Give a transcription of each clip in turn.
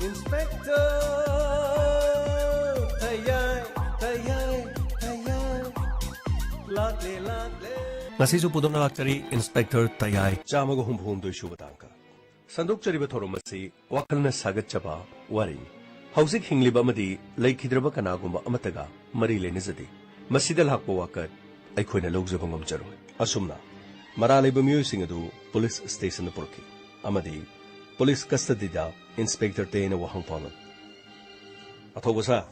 Inspector Tayay Lakle Ngasisu pudong nalaktari Inspector Tayay Chamago humhumdoy shubadangka Sandok chariba thoromasi wakal na sagat chaba wari Hausik hingliba madi laikhidraba kanagumba amataga mari lenizadi Masida lakpo wakat aikhoina lawjaba ngamjaro asumna maralaiba miyosing adu police station na purki amadi police custody da Inspector Tayna wahang paman Athobasa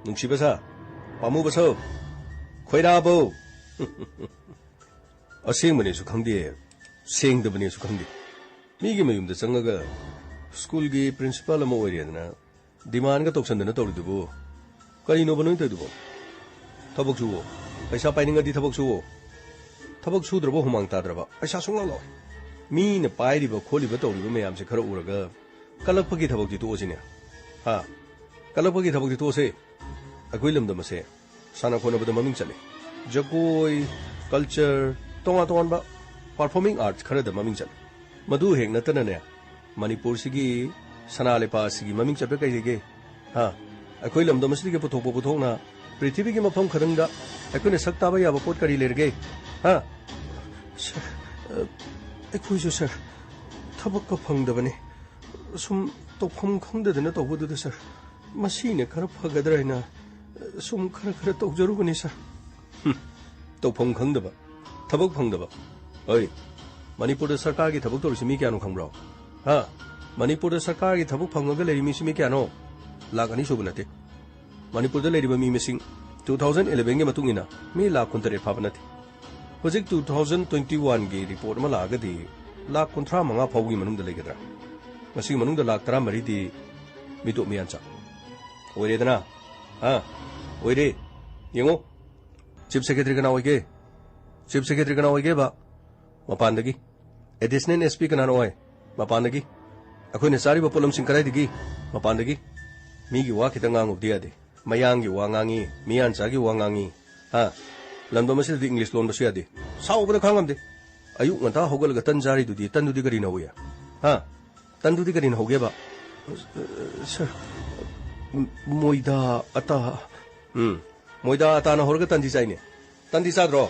Nungsibasa Pamubasa Khoirabo Asingmani su khangdi sengdabani su khangdi Migi mayumda changaga school gi principal ama oiriyadana demand ga toksandana tawridubu karino banoi taydubu thabak suwo paisa painingadi thabak suwo thabak sudrabo humang tadraba paisa sunglalo mi na pairiba kholiba tawriba mayam se khara uraga kalakpagi thabak di tosine ha kalakpagi thabak di tose akoi lamdam se sana khona bada maming chale jagoi culture tonga tongan ba performing arts khara da maming chale madu heng natana ne manipur sigi sanale pa sigi maming chape kai ge ha akoi lamdam sigi ke puthok puthok na prithvi gi mafam khadang da akoi ne sakta ba ya ba pot kari lerge ha akoi jo sir thabak ka phangdabani sum tokpham khangdadana tawbudu sir masine khara phagadraina sum khara tawjarubani sir tokpham khangdaba thabak phangdaba oi Manipur Sarkar ki thabuk torisi mi kyano khangbro ha Manipur Sarkar ki thabuk phangaga leri mi simi kyano lagani subunate Manipur da leri ba mi mising 2011 ge matungina mi lakh kuntare phabanati hojik 2021 ge report ma lagadi lakh kunthra manga phawgi manung da legadra masi manung da lakh 13 di mitu miancha oiredana ha oire yengo chief secretary kana oige chief secretary kana oige ba mapandagi additional SP kana noy mapandagi akoi ne sari ba polam singkarai digi mapandagi mi gi wa khitanga ngub dia de mayang gi wa ngangi mian cha gi wa ngangi ha lamdo masil di english lon basia de saw ba khangam de ayu ngata hogal ga tan jari du di tan du di gari na hoya ha tan du di gari na hoge ba sir moida ata moida ata na horga tan di chai ne tan di sa dro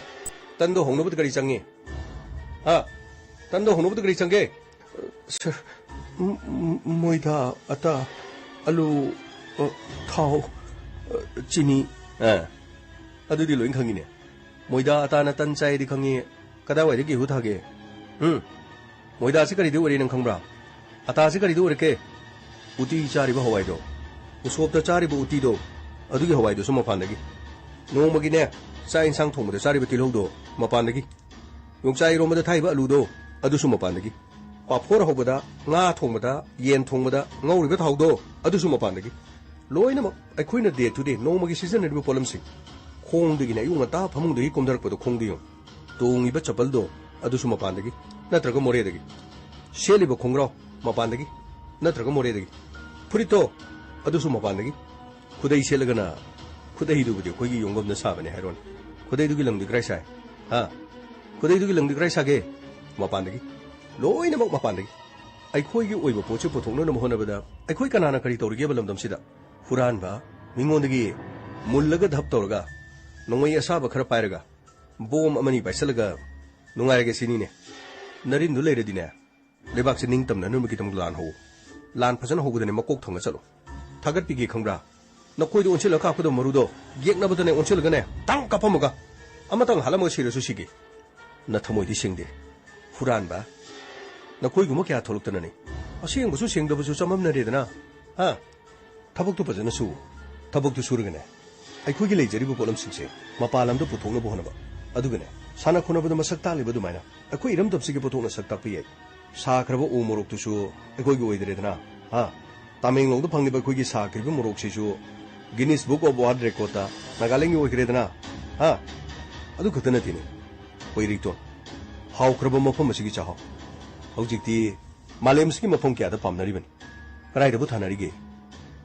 tan do hongno bu gari changi ha tando hono bu gari change sir moida ata alu thau chini adu di loin khangi ne moida ata na tan chai di khangi kada wai gi hu thage moida si kari di ori nang khangbra ata si kari di ori ke uti chari ba hawai do usop ta chari bu uti do adu gi hawai do suma phandagi no magi ne sai insang thong de chari ba tilho do ma phandagi Yongchai Romada Taiba Ludo, Adusuma Pandagi. Papora Hobada, Nga Tomada, Yen Tomada, No Rivet Haudo, Adusuma Pandagi. Loinama, I queen a day today, no Magi season at Polamsi. Kong the Yunata, among the Hikomder for the Kondio. Dong Iba Chapaldo, Adusuma Pandagi, Natrago Moredagi. Shelibo Kongro, Mapandagi, Natrago Moredagi. Purito, Adusuma Pandagi. Could they Shelagana? Could they do with your Kogi Young of the Savan Heron? Could they do Gilam the Grace? Ha? Could they do Gilam the Grace again? Mapandagi. Loin about Mapandagi. I call you over Pocho Potono Mohonabada. I quick an anacari to give them Sida. Furanba, Mingondagi, Mulaga Haptorga, Noya Saba Karaparaga, Boom Amani by Selaga, Nungaga Sinine, Narin the Lady Dina, Lebax in Ington and Numikitum Glan Ho, Lan Pasan Ho than a Makok Tongasalo, Tagat Pigi Kongra, Nokoi Unchilla Capo Morudo, Get Nabatan Unchilgane, Tang Kapomoga, Amatang Halamo Sushiki. Natamoy di singde. Furanba. Nakoi gumakia toluktanani. A sing was sing the Samam Nadina. Ah. Tabuk to Pazana Su. Tabuk to Surgane. I quickly laid Jeribu Polam Sing. Mapalam to Putona Bohanaba. Adugane. Sana Konaba Masatali Badumana. A quirum to Sigapotona Satapi. Sakrabo Umorok to show. A Gogo Edredana. Ah. Taming on the Pangiba Quigi Sakri Morok Shishu. Guinness Book of World Record. Nagalingo Redana. Ah. Adukatanatini. Poirito. How Krabama Pomasigi Chaho. How Jikti Malemski Maponkia the Pomnariban. Cried about Hanarige.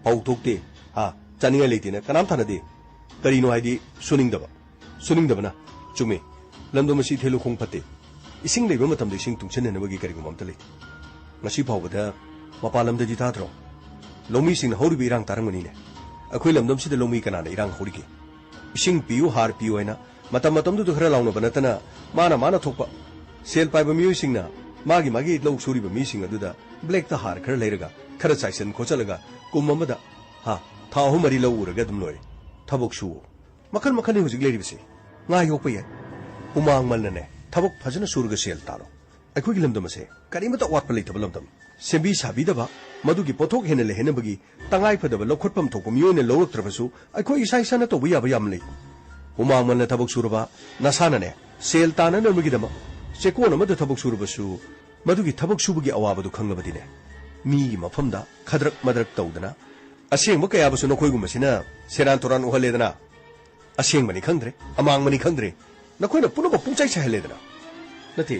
How took day. Ah, Tania Latina, Kanamtanade. Karino ID, Suning Dava. Suning Davana, Chumi. Landomasi Telu Kong Pate. Ising the Romatam de Sing to Chen and Wagi Karigumantali. Masipa over there, Mapalam de Ditatro. ꯂꯧꯃꯤꯁꯤꯡꯅ ꯍꯧꯔꯤꯕ ꯏꯔꯥꯡ ꯇꯥꯔꯝꯒꯅꯤꯅꯦ ꯑꯩꯈꯣꯏ ꯂꯝꯗꯝꯁꯤꯗ ꯂꯧꯃꯤ ꯀꯅꯥꯅ ꯏꯔꯥꯡ ꯍꯧꯔꯤꯒꯦ ꯏꯁꯤꯡ ꯄꯤꯌꯨ ꯍꯥꯔ ꯄꯤꯌꯨ ꯍꯥꯏꯅ ꯃꯇꯝꯗꯨꯗ ꯈꯔ ꯂꯥꯎꯅꯕ ꯅꯠꯇꯅ ꯃꯥꯅ ꯊꯣꯛꯄ ꯁꯦꯜ ꯄꯥꯏꯕ ꯃꯤꯑꯣꯏꯁꯤꯡꯅ ꯃꯥꯒꯤ ꯂꯧ ꯁꯨꯔꯤꯕ ꯃꯤꯁꯤꯡ ꯑꯗꯨꯗ ꯕ꯭ꯂꯦꯛꯇ ꯍꯥꯔ ꯈꯔ ꯂꯩꯔꯒ ꯈꯔ ꯆꯥꯏꯁꯟ ꯈꯣꯠꯆꯜꯂꯒ ꯀꯨꯝ ꯑꯃꯗ ꯊꯥ 3-4 ꯂꯧ ꯎꯔꯒ ꯑꯗꯨꯝ ꯂꯣꯏꯔꯦ ꯊꯕꯛ ꯁꯨ ꯃꯈꯜ ꯃꯈꯜꯅꯤ ꯍꯧꯖꯤꯛ ꯂꯩꯔꯤꯕꯁꯤ ꯉꯥ ꯌꯣꯛꯄ ꯌꯥꯏ ꯍꯨꯃꯥꯡ ꯃꯜꯅꯅꯦ ꯊꯕꯛ ꯐꯖꯅ ꯁꯨꯔꯒ ꯁꯦꯜ ꯇꯥꯜꯂꯣ ꯑꯩꯈꯣꯏꯒꯤ ꯂꯝꯗꯝ ꯑꯁꯦ ꯀꯔꯤꯃꯠꯇ ꯑꯋꯥꯠꯄ ꯂꯩꯇꯕ ꯂꯝꯗꯝ ꯁꯦꯝꯕꯤ ꯁꯥꯕꯤꯗꯕ ꯃꯗꯨꯒꯤ ꯄꯣꯠꯊꯣꯛ ꯍꯦꯟꯅ ꯂꯩꯍꯟꯅꯕꯒꯤ ꯇꯉꯥꯏ ꯐꯗꯕ ꯂꯧꯈꯠꯐꯝ ꯊꯣꯛꯄ ꯃꯤꯑꯣꯏꯅ ꯂꯧꯔꯛꯇ꯭ꯔꯕꯁꯨ ꯑꯩꯈꯣꯏ ꯏꯁꯥꯅ ꯇꯧꯕ ꯌꯥꯕ ꯌꯥꯝ ꯂꯩ ꯍꯨꯃꯥꯡ ꯃꯜꯅ ꯊꯕꯛ ꯁꯨꯔꯕ ꯅꯁꯥꯅꯅꯦ ꯁꯦꯜ ꯇꯥꯅꯅꯕꯒꯤꯗꯃꯛ ꯆꯦꯀꯣꯟ ꯑꯃꯗ ꯊꯕꯛ ꯁꯨꯔꯕꯁꯨ ꯃꯗꯨꯒꯤ ꯊꯕꯛ ꯁꯨꯕꯒꯤ ꯑꯋꯥꯕꯗꯨ ꯈꯪꯂꯕꯗꯤꯅꯦ ꯃꯤꯒꯤ ꯃꯐꯝꯗ ꯈꯗ꯭ꯔꯛ ꯃꯗ꯭ꯔꯛ ꯇꯧꯗꯅ ꯑꯁꯦꯡꯕ ꯀꯌꯥꯕꯨꯁꯨ ꯅꯈꯣꯏꯒꯨꯝꯕꯁꯤꯅ ꯁꯦꯔꯥꯟ ꯇꯨꯔꯥꯟ ꯎꯍꯜꯂꯦꯗꯅ ꯑꯁꯦꯡꯕꯅꯤ ꯈꯪꯗ꯭ꯔꯦ ꯑꯃꯥꯡꯕꯅꯤ ꯈꯪꯗ꯭ꯔꯦ ꯅꯈꯣꯏꯅ ꯄꯨꯝꯅꯃꯛ ꯄꯨꯡꯆꯥꯏ ꯆꯥꯏꯍꯜꯂꯦꯗꯅ ꯅꯠꯇꯦ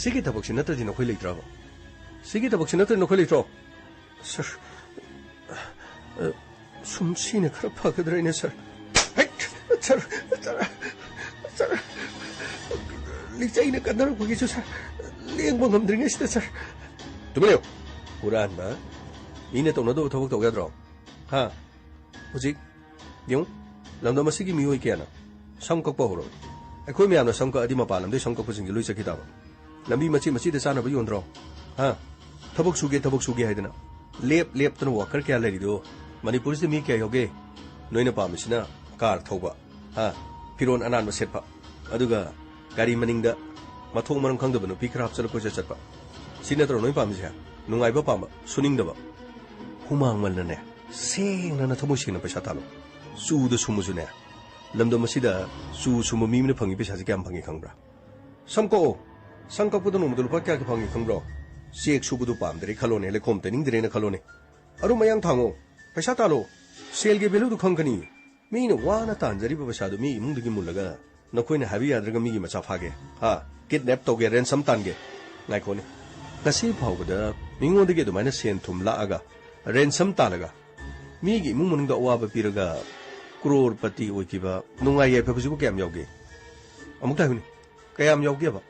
ꯁꯤꯒꯤ ꯊꯕꯛꯁꯤ ꯅꯠꯇ꯭ꯔꯗꯤ ꯅꯈꯣꯏ ꯂꯩꯇ꯭ꯔꯕ ꯁꯤꯒꯤ ꯊꯕꯛꯁꯤ ꯅꯠꯇ꯭ꯔꯗꯤ ꯅꯈꯣꯏ ꯂꯩꯇ꯭ꯔꯣ ꯁꯔ ꯁꯨꯝ ꯁꯤꯅ ꯈꯔ ꯐꯒꯗ꯭ꯔꯥꯅꯦ ꯁꯔ ꯁꯔ ꯂꯤꯆꯩꯅ ꯀꯟꯅꯔꯛꯄꯒꯤꯁꯨ ꯁꯔ ꯂꯦꯡꯕ ꯉꯝꯗ꯭ꯔꯤꯉꯩꯁꯤꯗ ꯁꯔ ꯇꯨꯃꯤꯟ ꯂꯩꯌꯨ ꯍꯨꯔꯥꯟꯕ ꯃꯤꯅ ꯇꯧꯅꯗꯕ ꯊꯕꯛ ꯇꯧ ꯌꯥꯗ꯭ꯔꯣ ꯍꯧꯖꯤꯛ ꯌꯦꯡꯉꯨ ꯂꯝꯗꯝ ꯑꯁꯤꯒꯤ ꯃꯤꯑꯣꯏ ꯀꯌꯥꯅ ꯁꯝ ꯀꯛꯄ ꯍꯧꯔꯕꯅꯤ ꯑꯩꯈꯣꯏ ꯃꯌꯥꯝꯅ ꯁꯝ ꯀꯛꯑꯗꯤ ꯃꯄꯥꯟ ꯂꯝꯗꯩ ꯁꯝ ꯀꯛꯄꯁꯤꯡꯁꯦ ꯂꯣꯏ ꯆꯠꯈꯤ ꯇꯥꯕ ꯂꯝꯕꯤ ꯃꯆꯤꯗ ꯆꯥꯅꯕ ꯌꯣꯟꯗ꯭ꯔꯣ ꯊꯕꯛ ꯁꯨꯒꯦ ꯍꯥꯏꯗꯅ ꯂꯦꯞꯇꯅ ꯋꯥꯀꯔ ꯀꯌꯥ ꯂꯩꯔꯤꯗꯣ ꯃꯅꯤꯄꯨꯔꯁꯤꯗ ꯃꯤ ꯀꯌꯥ ꯌꯥꯎꯒꯦ ꯅꯣꯏꯅ ꯄꯥꯝꯃꯤꯁꯤꯅ ꯀꯥꯔ ꯊꯧꯕ ꯐꯤꯔꯣꯟ ꯑꯅꯥꯟꯕ ꯁꯦꯠꯄ ꯑꯗꯨꯒ ꯒꯥꯔꯤ ꯃꯅꯤꯡꯗ ꯃꯊꯣꯡ ꯃꯔꯝ ꯈꯪꯗꯕ ꯅꯨꯄꯤ ꯈꯔ ꯍꯥꯞꯆꯜꯂ ꯀꯣꯏꯆꯠ ꯆꯠꯄ ꯁꯤ ꯅꯠꯇ꯭ꯔꯣ ꯅꯣꯏ ꯄꯥꯝꯃꯤꯁꯦ ꯅꯨꯡꯉꯥꯏꯕ ꯄꯥꯝꯕ ꯁꯨꯅꯤꯡꯗꯕ ꯍꯨꯃꯥꯡ ꯃꯜꯅꯅꯦ ꯁꯦꯡꯅ ꯊꯃꯣꯏ ꯁꯦꯡꯅ ꯄꯩꯁా ꯇꯥꯜꯂꯣ ꯆꯨꯗ ꯁꯨꯝꯃꯁꯨꯅꯦ ꯂꯝꯗꯝ ꯑꯁꯤꯗ ꯆꯨ ꯁꯨꯝꯕ ꯃꯤ ꯑꯃꯅ ꯐꯪꯉꯤ ꯄꯩꯁꯥꯁꯦ ꯀꯌꯥꯝ ꯐꯪꯉꯤ ꯈꯪꯕ꯭ꯔꯥ ꯁꯝ ꯀꯛꯑꯣ ꯁꯝ ꯀꯛꯄꯗ ꯅꯣꯡꯃꯗ ꯂꯨꯄꯥ ꯀꯌꯥ ꯐꯪꯉꯤ ꯈꯪꯕ꯭ꯔꯣ ꯆꯦꯛ ꯁꯨꯕꯗꯨ ꯄꯥꯝꯗ꯭ꯔꯦ ꯈꯜꯂꯣꯅꯦ ꯂꯩꯈꯣꯝ ꯇꯩꯅꯤꯡꯗ꯭ꯔꯦꯅ ꯈꯜꯂꯣꯅꯦ ꯑꯗꯨ ꯃꯌꯥꯡ ꯊꯥꯡꯉꯣ ꯄꯩꯁꯥ ꯇꯥꯜꯂꯣ ꯁꯦꯜꯒꯤ ꯚꯦꯂꯨꯗꯨ ꯈꯪꯒꯅꯤ ꯃꯤꯅ ꯋꯥꯅ ꯇꯥꯟꯖꯔꯤꯕ ꯄꯩꯁꯥꯗꯨ ꯃꯤ ꯏꯃꯨꯡꯗꯒꯤ ꯃꯨꯜꯂꯒ ꯅꯈꯣꯏꯅ ꯍꯥꯏꯕ ꯌꯥꯗ꯭ꯔꯒ ꯃꯤꯒꯤ ꯃꯆꯥ ꯐꯥꯒꯦ ꯀꯤꯗꯅꯦꯞ ꯇꯧꯒꯦ ꯔꯦꯟꯁꯝ ꯇꯥꯟꯒꯦ ꯉꯥꯏꯈꯣꯅꯦ ꯉꯁꯤ ꯐꯥꯎꯕꯗ ꯃꯤꯉꯣꯟꯗꯒꯤ ꯑꯗꯨꯃꯥꯏꯅ ꯁꯦꯟ ꯊꯨꯝ ꯂꯥꯛꯑꯒ ꯔꯦꯟꯁꯝ ꯇꯥꯜꯂꯒ ꯃꯤꯒꯤ ꯏꯃꯨꯡ ꯃꯅꯨꯡꯗ ꯑꯋꯥꯕ ꯄꯤꯔꯒ ꯀ꯭ꯔꯣꯔꯄꯇꯤ ꯑꯣꯏꯈꯤꯕ ꯅꯨꯡꯉꯥꯏ ꯌꯥꯏꯐꯕꯁꯤꯕꯨ ꯀꯌꯥꯝ ꯌꯥꯎꯒꯦ ꯑꯃꯨꯛꯇ ꯍꯥꯏꯕꯅꯤ ꯀꯌꯥꯝ ꯌꯥꯎꯒꯦꯕ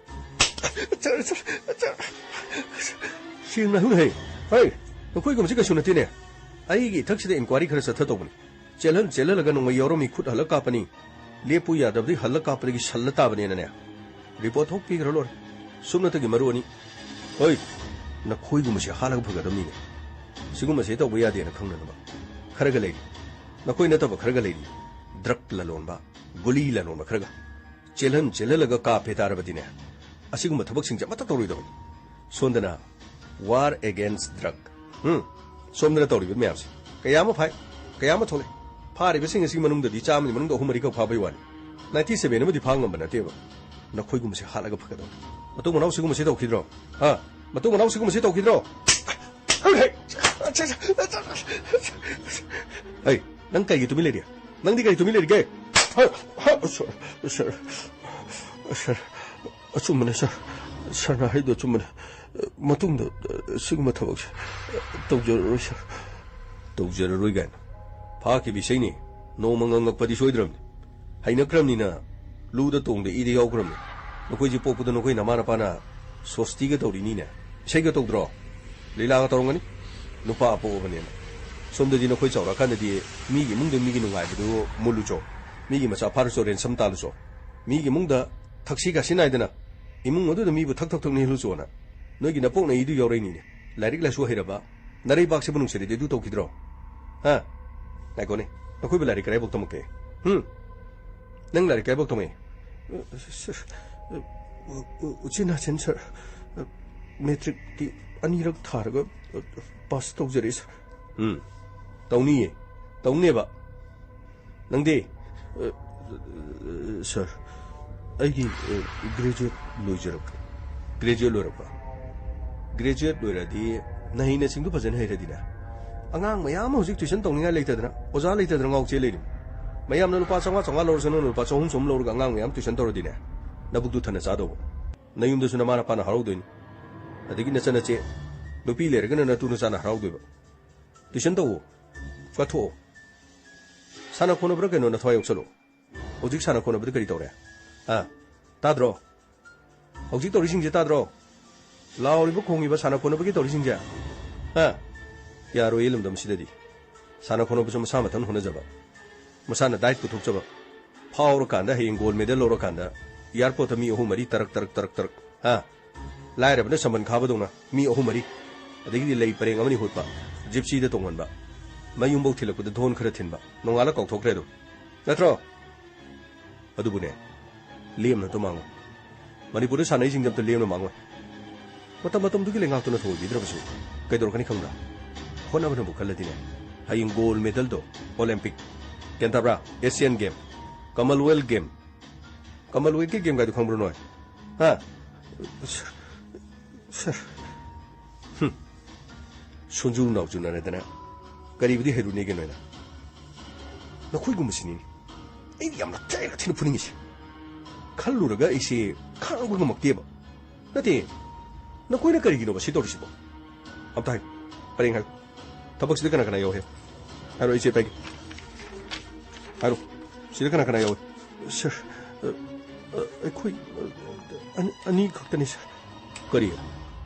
ꯁꯦꯡꯅ ꯍꯥꯏꯕꯅꯤ ꯍꯩ ꯅꯈꯣꯏꯒꯨꯝꯕꯁꯤ ꯀꯩꯁꯨ ꯅꯠꯇꯦꯅꯦ ꯑꯩꯒꯤ ꯏꯊꯛꯁꯤꯗ ꯏꯟꯀ꯭ꯋꯥꯏꯔꯤ ꯈꯔ ꯆꯠꯊ ꯇꯧꯕꯅꯤ ꯆꯦꯜꯍꯜꯂꯒ ꯅꯣꯡꯃꯩ ꯌꯥꯎꯔꯝꯃꯤ ꯈꯨꯠ ꯍꯜꯂ ꯀꯥꯞꯄꯅꯤ ꯂꯦꯞꯄꯨ ꯌꯥꯗꯕꯗꯤ ꯍꯜꯂ ꯀꯥꯞꯄꯗꯒꯤ ꯁꯜꯂ ꯇꯥꯕꯅꯦꯅꯅꯦ ꯔꯤꯄꯣꯔꯠ ꯊꯣꯛꯄꯤꯈ꯭ꯔ ꯂꯣꯏꯔꯦ ꯁꯨꯞꯅꯇꯒꯤ ꯃꯔꯨ ꯑꯅꯤ ꯍꯣꯏ ꯅꯈꯣꯏꯒꯨꯝꯕꯁꯤ ꯍꯥꯠꯂꯒ ꯐꯒꯗꯕꯅꯤꯅꯦ ꯁꯤꯒꯨꯝꯕꯁꯤ ꯇꯧꯕ ꯌꯥꯗꯦꯅ ꯈꯪꯅꯅꯕ ꯈꯔꯒ ꯂꯩꯔꯤ ꯅꯈꯣꯏ ꯅꯠꯇꯕ ꯈꯔꯒ ꯂꯩꯔꯤ ꯗ꯭ꯔꯒ ꯂꯂꯣꯟꯕ ꯒꯨꯂꯤ ꯂꯂꯣꯟꯕ ꯈꯔꯒ ꯆꯦꯜꯍꯜꯂꯒ ꯀꯥꯞꯄꯦ ꯇꯥꯔꯕꯗꯤꯅꯦ ꯑꯁꯤꯒꯨꯝꯕ ꯊꯕꯛꯁꯤꯡꯁꯦ ꯑꯃꯠꯇ ꯇꯧꯔꯣꯏꯗꯕꯅꯤ ꯁꯣꯝꯗꯅ ꯋꯥꯔ ꯑꯦꯒꯦꯟꯁ ꯗ꯭ꯔꯒ ꯁꯣꯝꯗꯅ ꯇꯧꯔꯤꯕ ꯃꯌꯥꯝꯁꯦ ꯀꯌꯥ ꯑꯃ ꯐꯥꯏ ꯀꯌా ꯑꯃ ꯊꯣꯛꯂꯛ ꯐꯥꯔꯤꯕꯁꯤꯡ ꯑꯁꯤꯒꯤ ꯃꯅꯨꯡꯗꯗꯤ 100ꯒꯤ ꯃꯅꯨꯡꯗ 3-4ꯈꯛ ꯐꯥꯕꯩ ꯋꯥꯅꯤ 97 ꯑꯃꯗꯤ ꯐꯥ ꯉꯝꯕ ꯅꯠꯇꯦꯕ ꯅꯈꯣꯏꯒꯨꯝꯕꯁꯦ ꯍꯥꯠꯂꯒ ꯐꯒꯗꯕꯅꯤ ꯃꯇꯨꯡ ꯃꯅꯥꯎ ꯁꯤꯒꯨꯝꯕꯁꯤ ꯇꯧꯈꯤꯗ꯭ꯔꯣ ꯃꯇꯨꯡ ꯃꯅꯥꯎ ꯁꯤꯒꯨꯝꯕꯁꯤ ꯇꯧꯈꯤꯗ꯭ꯔꯣ ꯑꯩ ꯅꯪ ꯀꯩꯒꯤ ꯇꯨꯃꯤꯟ ꯂꯩꯔꯤ ꯅꯪꯗꯤ ꯀꯩ ꯇꯨꯃꯤꯟ ꯂꯩꯔꯤꯒꯦ ꯁꯔ ꯑꯆꯨꯝꯕꯅꯦ ꯁꯔꯅ ꯍꯥꯏꯗꯣ ꯑꯆꯨꯝꯕꯅꯦ ꯃꯇꯨꯡꯗ ꯁꯤꯒꯨꯝꯕ ꯊꯕꯛꯁꯦ ꯇꯧꯖꯔꯔꯣꯏ ꯁꯔ ꯇꯧꯖꯔꯔꯣꯏ ꯀꯥꯏꯅ ꯐꯥꯈꯤꯕ ꯏꯁꯩꯅꯤ ꯅꯣꯡꯃ ꯉꯪꯉꯛꯄꯗꯤ ꯁꯣꯏꯗ꯭ꯔꯕꯅꯤ ꯍꯩꯅꯈ꯭ꯔꯕꯅꯤꯅ ꯂꯨꯗ ꯇꯣꯡꯗ ꯏꯗ ꯌꯥꯎꯈ꯭ꯔꯕꯅꯤ ꯅꯈꯣꯏꯁꯦ ꯄꯣꯛꯄꯗ ꯅꯈꯣꯏ ꯅꯃꯥ ꯅꯄꯥꯅ ꯁꯣꯁꯇꯤꯒ ꯇꯧꯔꯤꯅꯤꯅꯦ ꯏꯁꯩꯒ ꯇꯧꯗ꯭ꯔꯣ ꯂꯤꯂꯥꯒ ꯇꯧꯔꯝꯒꯅꯤ ꯅꯨꯄꯥ ꯄꯣꯛꯑꯕꯅꯦꯅ ꯁꯣꯝꯗꯗꯤ ꯅꯈꯣꯏ ꯆꯥꯎꯔꯛꯑꯀꯥꯟꯗꯗꯤ ꯃꯤꯒꯤ ꯏꯃꯨꯡꯗ ꯃꯤꯒꯤ ꯅꯨꯡꯉꯥꯏꯕꯗꯨ ꯃꯨꯜꯂꯨꯆꯣ ꯃꯤꯒꯤ ꯃꯆꯥ ꯐꯥꯔꯨꯆꯣ ꯔꯦꯟꯁꯝ ꯇꯥꯜꯂꯨꯆꯣ ꯃꯤꯒꯤ ꯏꯃꯨꯡꯗ ꯊꯛꯁꯤ ꯈꯥꯁꯤ ꯅꯥꯏꯗꯅ ꯏꯃꯨꯡ ꯑꯗꯨꯗ ꯃꯤꯕꯨ ꯊꯛ ꯅꯤꯍꯜꯂꯨꯆꯣꯅ ꯅꯣꯏꯒꯤ ꯅꯄꯣꯛꯅ ꯏꯗꯨ ꯌꯥꯎꯔꯛꯏꯅꯤꯅꯦ ꯂꯥꯏꯔꯤꯛ ꯂꯥꯏꯁꯨ ꯍꯩꯔꯕ ꯅꯔꯩꯕꯥꯛꯁꯤꯕꯨ ꯅꯨꯡꯁꯤꯔꯗꯤ ꯑꯗꯨ ꯇꯧꯈꯤꯗ꯭ꯔꯣ ꯉꯥꯏꯈꯣꯅꯦ ꯅꯈꯣꯏꯕꯨ ꯂꯥꯏꯔꯤꯛ ꯀꯗꯥꯏꯐꯥꯎ ꯇꯝꯃꯛꯀꯦ ꯅꯪ ꯂꯥꯏꯔꯤꯛ ꯀꯗꯥꯏꯐꯥꯎ ꯇꯝꯃꯛꯏ ꯎꯆꯤꯟ ꯅꯥꯆꯤꯟ ꯁꯔ ꯃꯦꯇ꯭ꯔꯤꯛꯇꯤ 2ꯔꯛ ꯊꯥꯔꯒ ꯄꯥꯁ ꯇꯧꯖꯔꯦ ꯁꯔ ꯇꯧꯅꯤꯌꯦ ꯇꯧꯅꯦꯕ ꯅꯪꯗꯤ ꯁꯔ ꯑꯩꯒꯤ ꯒ꯭ꯔꯦꯖꯨꯑꯦꯠ ꯂꯣꯏꯔꯛꯄ ꯒ꯭ꯔꯦꯖꯨꯑꯦꯠ ꯂꯣꯏꯔꯗꯤ ꯅꯍꯩꯅꯆꯤꯡꯗꯨ ꯐꯖꯅ ꯍꯩꯔꯗꯤꯅꯦ ꯑꯉꯥꯡ ꯃꯌꯥꯝ ꯑꯃ ꯍꯧꯖꯤꯛ ꯇ꯭ꯌꯨꯁꯟ ꯇꯧꯅꯤꯡꯉꯥꯏ ꯂꯩꯇꯗꯅ ꯑꯣꯖꯥ ꯂꯩꯇꯗꯅ ꯉꯥꯎꯆꯦ ꯂꯩꯔꯤꯃꯤ ꯃꯌꯥꯝꯅ ꯂꯨꯄꯥ 500 ꯂꯧꯔꯁꯨ ꯂꯨꯄꯥ 200 ꯂꯧꯔꯒ ꯑꯉꯥꯡ ꯃꯌꯥꯝ ꯇ꯭ꯌꯨꯁꯟ ꯇꯧꯔꯗꯤꯅꯦ ꯅꯕꯨꯛꯇꯨ ꯊꯟꯅ ꯆꯥꯗꯧꯕ ꯅꯌꯨꯝꯗꯁꯨ ꯅꯃꯥ ꯅꯄꯥꯅ ꯍꯔꯥꯎꯗꯣꯏꯅꯤ ꯑꯗꯒꯤ ꯅꯆꯟꯅꯆꯦ ꯅꯨꯄꯤ ꯂꯩꯔꯒꯅ ꯅꯇꯨ ꯅꯆꯥꯅ ꯍꯔꯥꯎꯗꯣꯏꯕ ꯇ꯭ꯌꯨꯁꯟ ꯇꯧꯋꯣ ꯀꯠꯊꯣꯛꯑꯣ ꯁꯥꯟꯅ ꯈꯣꯠꯅꯕ꯭ꯔꯥ ꯀꯩꯅꯣ ꯅꯊꯋꯥꯏ ꯌꯥꯎꯁꯜꯂꯣ ꯍꯧꯖꯤꯛ ꯁꯥꯟꯅ ꯈꯣꯠꯅꯕꯗ ꯀꯔꯤ ꯇꯧꯔꯦ ꯇꯥꯗ꯭ꯔꯣ ꯍꯧꯖꯤꯛ ꯇꯧꯔꯤꯁꯤꯡꯁꯦ ꯇꯥꯗ꯭ꯔꯣ ꯂꯥꯎꯔꯤꯕ ꯈꯣꯡꯉꯤꯕ ꯁꯥꯟꯅ ꯈꯣꯠꯅꯕꯒꯤ ꯇꯧꯔꯤꯁꯤꯡꯁꯦ यारो ये लमदम सिददी साना खोनो बसम सा मथन होना जबा मसाना डाइट पुथुक जबा फावर कांदा हेंग गोल्ड मेडल लोरो कांदा एयरपोर्ट मी अहु मरी तरक तरक तरक तरक हा लायरबने समन खाबदोंना मी अहु मरी अदगी लई परेंग अमनी होतबा जिप्सी द तोंगनबा मयुंबौ थिलकु द धोन खरा थिनबा नोंगाला कौथोक्रे दो नत्रो अदुबुने लेमना तो मांगो मणिपुर सानाई सिंगम तो लेमना मांगो मतम दुगी लेंगाक तो न थोइ बिद्रबसु कैदोरखनि खंगदा होनाबन बुखलदिने हाइंग गोल्ड मेडल दो ओलंपिक केंताब्रा एशियन गेम कमलवेल्थ के गेम का खंब्रो नोय हा सर सुंजू नावजुना रेदना करीबदी हेरुने के नोयना नखोय गुमसिनी ए यामना चाइरा थिन फुनिंगिस खल्लुरगा इसे खांगुग मक्तेबा नते नखोयना करिगिनो बसि तोरसिबो अबताय परेंग हाय थबक सिद kana yo he haro iche peg haro Sid kana yo sir अखोई अनि खक्तनी सर करी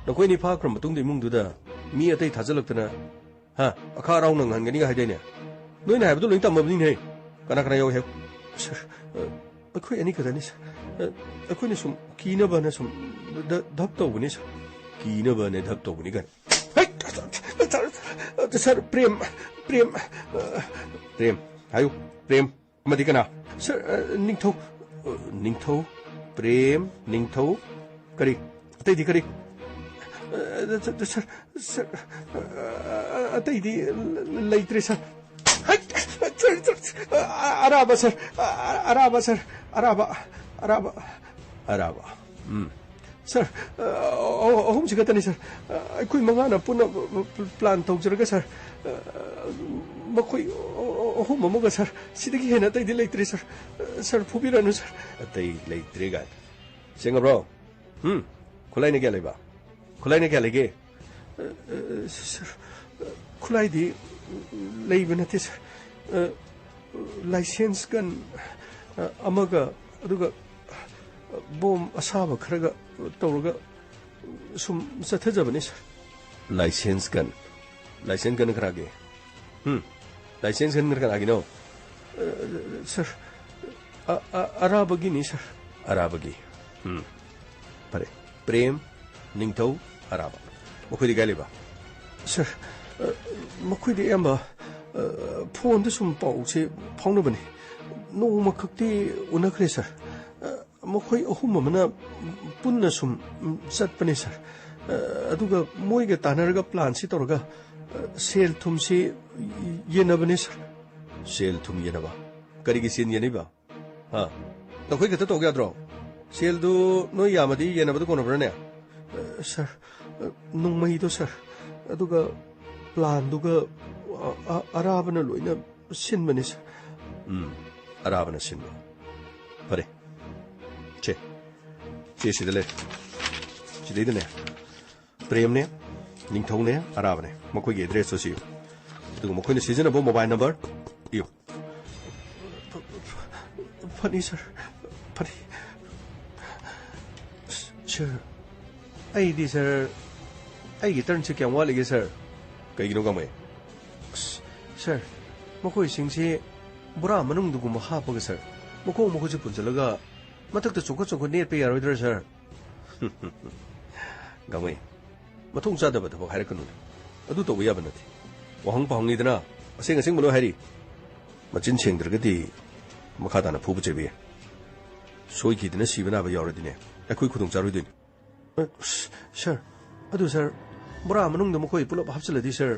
नखोई नि फाक्रम मतुंग इमुंगदुदा मी अतै थाजलक्तना हा अखा राव नंग हनगनी गा हाइदैने नोइन हाइबदु लोइन तमबनी ने kana यो हे सर अखोई अनि खदनी सर अखोई नि सुम कीना बने सुम धप तौबनी सर कीना बने धप तौबनी गन सर प्रेम हायो प्रेम मदि कना सर निंगथौ प्रेम निंगथौ करी अतैदी करी सर अतैदी लैत्रे सर अराबा सर सर अहम सिगतनी सर अखोई मंगाना पुना प्लान तौजरगा सर मखोई अहम अमगा सर सिदगी हेना तैदी लैत्रे सर फुबिरानु सर अतै लैत्रे गा सेंगब्रो खुलाइने क्या लेबा खुलाइने क्या लेगे सर खुलाइदी लैबा नते सर लाइसेंस गन अमगा अदुगा बोम असाबा खरगा तौरगा सुम सथजबनी सर लाइसेंस गन खरागे लाइसेंस गन खरागे नो सर अराबगी नहीं सर अराबगी परे प्रेम निंगथौ अराबा मखोइदि गालेबा सर मखोइदि एम्बा फोन द सुम पाउसे फाउनबनी नोमा खक्ति उनखरे सर मखोई अहुम मना पुन्ना सुम चटपने सर अदुगा मोइगा तानरगा प्लान सि तोरगा सेल थुम सि येनबने सर सेल थुम येनबा करिगी सिन येनिबा हा नखोई गता तोगा द्रो सेल दु नो यामदी येनबदु कोनबरने सर नुंगमई दो सर अदुगा प्लान दुगा अराबना लोइना सिनबने सर अराबना सिनबा परे चे सिदले सिदैदने प्रेम ने निंगथौ ने अराब ने मखोई के एड्रेस तो सियो दुगो मखोई ने सिजनबो मोबाइल नंबर इयो फनी सर फनी सर आईदी सर आईगी टर्न से क्या वालेगे सर कईगिनो गमे सर मखोई सिंगसे बुरा मनुंग दुगो महापगा सर मखो से पुंजलगा मथक चौक नेट पे यारोद्र सर गमे मथों चादब थबक हायरकनु अदु तौब याब नथि वहंग पहंगनिदना असेंग असेंग बलो हायरि मचिन सेंद्रगदि मखादाना फुब चेबे सोइखिदना सिबनाबा यावरदिने अखोइ खुदुं चारुइदिन सर अदु सर बुरा मनुंग द मखोइ पुलप हापचलदि सर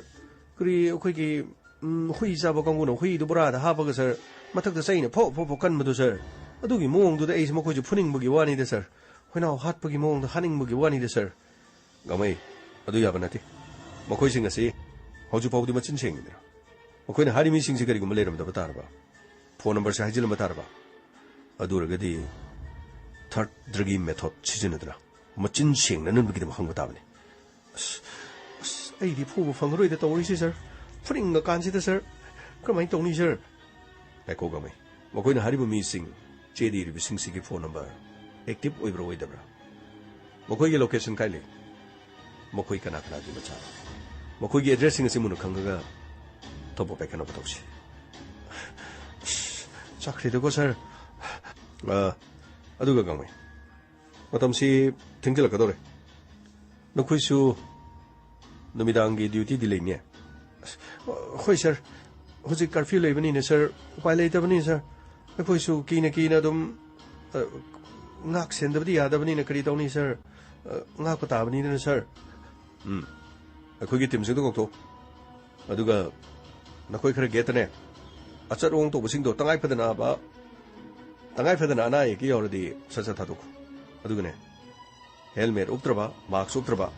करि अखोइगी हुइ जाबा कांगुनो हुइ दु बुरा दा हापगा सर मथक द सैना फो कनबदु सर अदुगी मोंगदुदा एस मखोइ फुनिंगबगी वानिदे सर होइना हाटपगी मोंग हानिंगबगी वानिदे सर गमै अदु याबा नथि मखोइ सिंग असि हौजु पाउदि मचिन सेंगिदे मखोइना हारिमि सिंगसे करिगुम लेरमदबा तारबा फोन नंबर से हाइजिलम तारबा अदुरगदि थर्ड ड्रगी मेथड सिजनदरा मचिन सेंगना ननबगी हंग ताबने अइदि फुबो फंगरोइदे तौरिसि सर फुनिंग कानसिदा सर कमाइ तौनी सर एको गमै मखोइना हारिबो मी सिंग चेदी रिबिसिंग सिगी फोन नंबर एक्टिव ओइब्रो ओइदब्रा मखोइगे लोकेशन काइले मखोइ कना की मचा ꯃꯈꯣꯏꯒꯤ ꯑꯦꯗ꯭ꯔꯦꯁꯁꯤꯡ ꯑꯁꯤ ꯃꯨꯟꯅ ꯈꯪꯉꯒ ꯊꯕꯛ ꯄꯥꯏꯈꯠꯅꯕ ꯇꯧꯁꯤ ꯆꯥꯛꯈ꯭ꯔꯤꯗꯀꯣ ꯁꯥꯔ ꯑꯗꯨꯒ ꯒꯥꯡꯃꯩ ꯃꯇꯝꯁꯤ ꯊꯦꯡꯖꯤꯜꯂꯛꯀꯗꯧꯔꯦ ꯅꯈꯣꯏꯁꯨ ꯅꯨꯃꯤꯗꯥꯡꯒꯤ ꯗ꯭ꯌꯨꯇꯤꯗꯤ ꯂꯩꯅꯦ ꯍꯣꯏ ꯁꯥꯔ ꯍꯧꯖꯤꯛ ꯀꯔꯐ꯭ꯌꯨ ꯂꯩꯕꯅꯤꯅ ꯁꯥꯔ ꯎꯄꯥꯏ ꯂꯩꯇꯕꯅꯤ ꯁꯥꯔ ꯑꯩꯈꯣꯏꯁꯨ ꯀꯤꯅ ꯑꯗꯨꯝ ꯉꯥꯛ ꯁꯦꯟꯗꯕꯗꯤ ꯌꯥꯗꯕꯅꯤꯅ ꯀꯔꯤ ꯇꯧꯅꯤ ꯁꯥꯔ ꯉꯥꯛꯄ ꯇꯥꯕꯅꯤꯅ ꯁꯥꯔ ꯑꯩꯈꯣꯏꯒꯤ ꯇꯤꯝꯁꯤꯡꯗꯣ ꯀꯧꯊꯣꯛ ꯑꯗꯨꯒ ꯅꯈꯣꯏ ꯈꯔ ꯒꯦꯠꯇꯅꯦ ꯑꯆꯠ ꯑꯋꯣꯡ ꯇꯧꯕꯁꯤꯡꯗꯣ ꯇꯉꯥꯏ ꯐꯗꯅ ꯑꯅꯥ ꯑꯌꯦꯛꯀꯤ ꯌꯥꯎꯔꯗꯤ ꯁꯠ ꯊꯥꯗꯣꯛꯈꯣ ꯑꯗꯨꯒꯅꯦ ꯍꯦꯜꯃꯦꯠ ꯎꯞꯇ꯭ꯔꯕ ꯃꯥꯛꯁ ꯎꯞꯇ꯭ꯔꯕ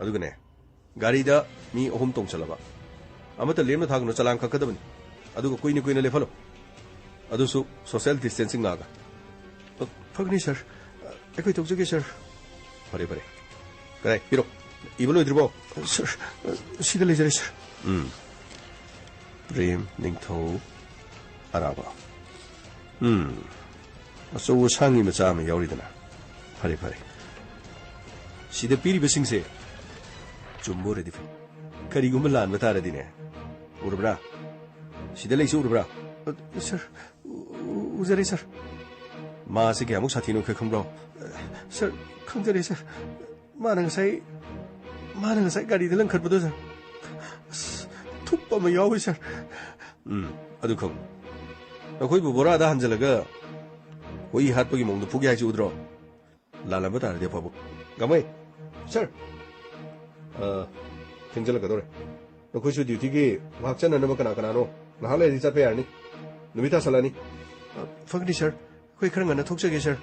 ꯑꯗꯨꯒꯅꯦ ꯒꯥꯔꯤꯗ ꯃꯤ 3 ꯇꯣꯡꯁꯜꯂꯕ ꯑꯃꯠꯇ ꯂꯦꯝꯅ ꯊꯥꯒꯅꯨ ꯆꯂꯥꯡ ꯀꯛꯀꯗꯕꯅꯤ ꯑꯗꯨꯒ ꯀꯨꯏꯅ ꯂꯦꯞꯍꯜꯂꯣ ꯑꯗꯨꯁꯨ ꯁꯣꯁꯤꯌꯦꯜ ꯗꯤꯁꯇꯦꯟꯁꯤꯡ ꯉꯥꯛꯑꯒ ꯐꯒꯅꯤ ꯁꯥꯔ ꯑꯩꯈꯣꯏ ꯇꯧꯖꯒꯦ ꯁꯥꯔ ꯐꯔꯦ ꯀꯗꯥꯏ ꯄꯤꯔꯣ 이번 어디로 서 시들리 저리서 프레임 닝토 알아봐 어서 상이 뭐 자면 여리드나 파리 시대 비리베 싱세 좀 모래디 그리고 물란 못하라디네 우르브라 시대 레이스 우르브라 서 우자리 서 마스게 아무 사티노 그 컴브로 서 컴저리 서 마는 사이 가리들 런컷보다 서 툭빠마 야오 서 아두 컴 거기 뭐라다 한절가 거기 핫보기 몽도 포기 하지 우드러 라라보다 알데 바보 가마이 서 땡절가 도래 너 거기서 듀티기 확전 안 넘어가 나가나노 나할래 리자 페야니 누미타 살라니 fakni sir koi khar ngana thokjage sir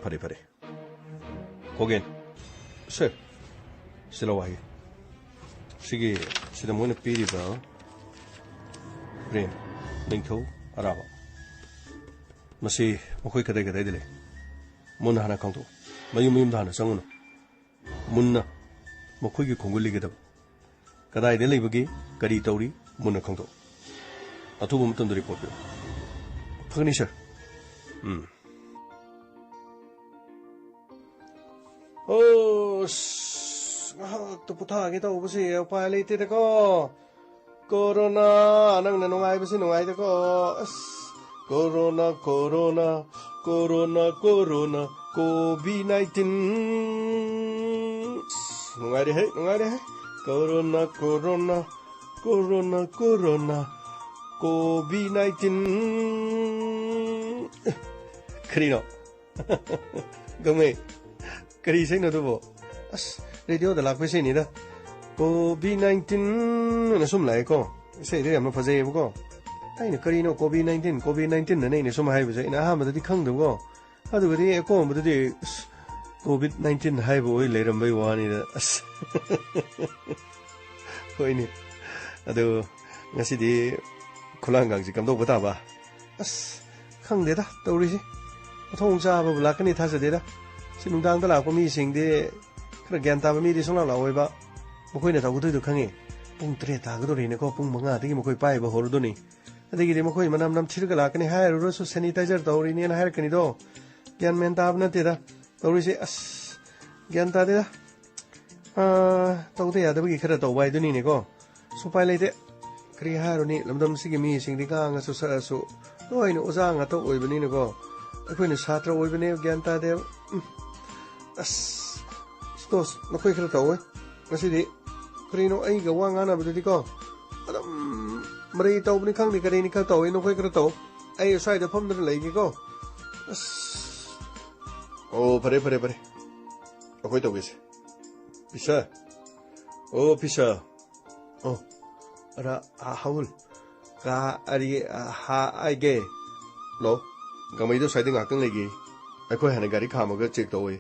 phare kogen sir silawai sigi sida moina piri ba prem lingtho araba masi mokoi kadai dile mun hana kangto mayum dana sanguno munna mokoi gi khonguli ge dab kadai de leibagi kari tauri munna kangto athubu mutam report fakni sir 또 부탁하게 또 오보세요. 빨리 이때되고 코로나 낭나 농아이보시 농아이되고 코로나 코비드-19 농아이래 해 코로나 코비드-19 크리노 gome kari sai no dubo as radio da lakwe sai ni da covid-19 na sum lai ko sai de am phajai bu ko ai ne kari no covid-19 na nei ne sum hai bu sai na ha ma di khang du ko adu ri ko mu di covid-19 hai bu le ram bai wa ni da as hoi ni adu ngasi di khulang gang ji kam do ba ba as khang de da to ri si thong cha ba la ka ni tha sa de da si nung dang da la ko mi sing de khra gyan ta ba mi di song la la oi ba mo khoi na ta gu du khangi pung 3 ta ga do ri ne ko pung manga de mo khoi pai ba hor do ni adegi de mo khoi manam nam thir ga la ka ni ha ro so sanitizer to ri ni na ha ka ni do gyan men ta ba na te da to ri se as gyan ta de da to de ya da ba gi khra to bai do ni ne ko so pai le de kri ha ro ni lam dam si gi mi sing di ka nga so sa so loi no oza nga to oi ba ni ne ko akhoi ni satra oi ba ne gyan ta de as stos no khoi khra to oi ngasi di krino ai ga wa nga na ba di ko adam mari to ni khang ni ka ni ka to oi no khoi khra to ai sai da phom da lai gi ko as o pare akhoi to gese pisa o ara haul ka ari ha ai ge lo gamai do sai de ngak tang lai gi akhoi hana gari khama ga check to oi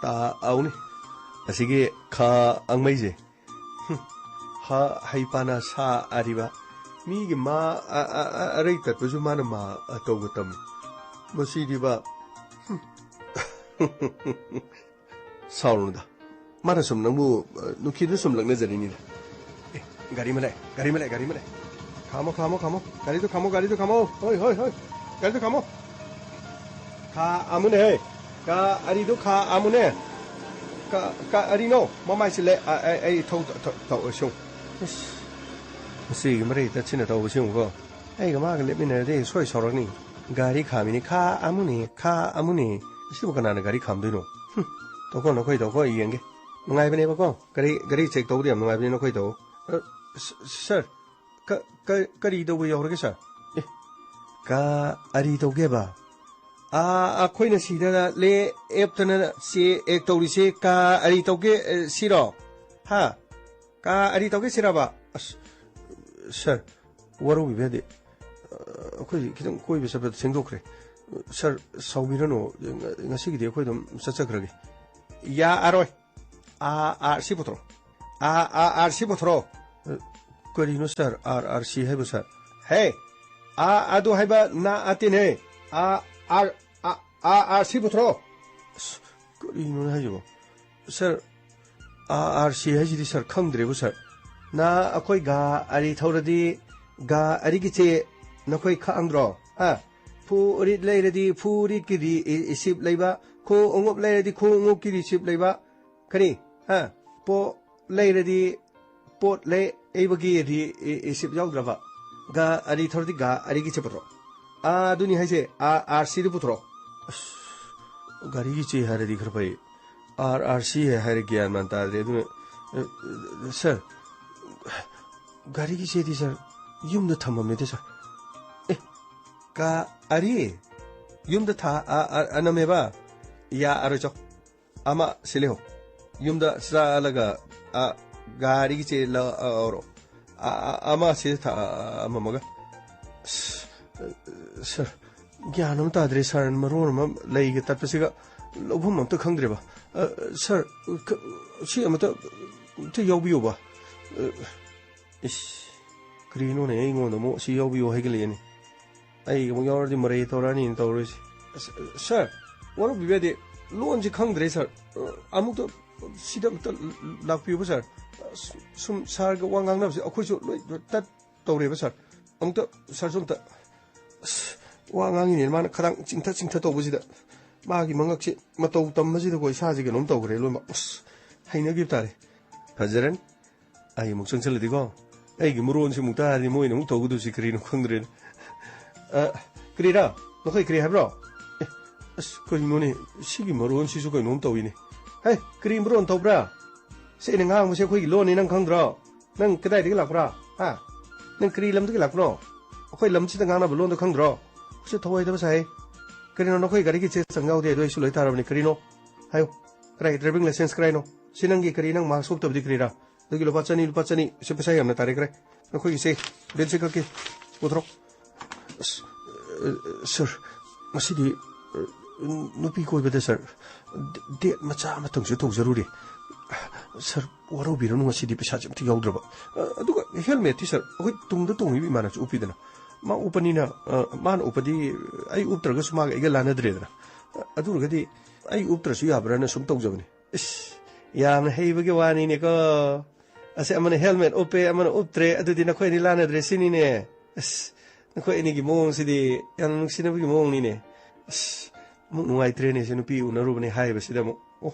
ta au ni asige kha angmai je ha haipana sa ariba mi gi ma arai tat bu ma na ma to gutam masi di ba saurunda mana sum nang bu nuki du sum lagna jari ni gari male khamo gari to khamo hoi gari to khamo kha amune he ka ari do kha amune Arino, Mamma is a told show. See, Marie, that's in a tower soon go. Hey, Mark, let me know this, so sorry. Gary Kamini, Ka Amuni, she was going to Gary Camdino. Don't go no quite of young. I never go. Gary take told him, I've been no quite. Sir, Carido with your sir. Ka Arito Geba. Queen Sida le Epton si Ectorisi Ka Aritoge Siro. Ha Ka Aritoge Siraba. Sir, what are we ready? Koi was about Singocre. Sir, so we don't know. In a city, such a craggy. Ya Aroy. Sipotro. Sipotro. Corino, sir, she have, sir. Hey, Ado Heba na Atene. Sipotro. Corino, sir. She has this, sir, come, sir. Na ako'y ga ari thawradi ga ari giche nako'y kaangdro pu rit leiradi pu rit kidi isip leiba ko ongop leiradi ko ongop kidi isip leiba kani po leiradi pot le ebagi di isip yaudra ga ari thawradi ga ari giche patro duni haise RC di putro gari giche haradi kharpai RC hari gyan manta de sir Gari said, sir, yum the thermometer, sir. Ka Ari, yum the anameba, ya arajo, ama sileo, yum the salaga, Gari say la oro, ama sita amamoga. Sir, Gianum tadres and maroon, lay get tapasiga, lobum to Kangriba. Sir, she am to Yobuba. Green on a on the mo, see you Hegelian. I already married or running towards. Sir, what will be ready? Launch a congress, sir. I'm to see them to love you, sir. Some sarga one of the official that Torre, sir. I'm to Sergeant one in man, touching Tato was it. Maggie Mangachi, Mato Tamazito was Hazigan on Togre, Lumas. Haina Gitari. President, I am essentially go. Hey, Muron Simuta, the moon, who told us Crino Kundrin. Crida, no, I create bro. Coimuni, Sigi Moron, she's going on to win. Hey, Cream Bron to bra. Saying how was a quick loan in Ankandra. Then could I la bra? Then Creelam to la bro. Quite lumps the gun of London Kandra. She told them say. Crino no quick, I get it and out there to isolate Arab Crino. Hi, right, driving lessons Crino. Sinangi Carina, Max of the Crida. The Gilopacani, Supasayam, the Tarek. No, you say, Belsicaki, Utro. Sir, Masidi, no pico with the sir. Dear Machama took Zarudi. Sir, what will be no city besides the Yoldra? A helmet, sir, wait, tung the tongue, we manage Upidana. Ma Upanina, man Upadi, I Uptragus Mag Egalana Dredra. Adurgadi, I Uptras Yabran, some Togzoni. Yam Havagawani Nico. I say, I'm on a helmet, ope, I'm on uptre, I did not quite any land dressing in it. No quite any gimon city, young Sinabi Monine. No, I train is in Nupi, Unarubani High, Sidamo. Oh,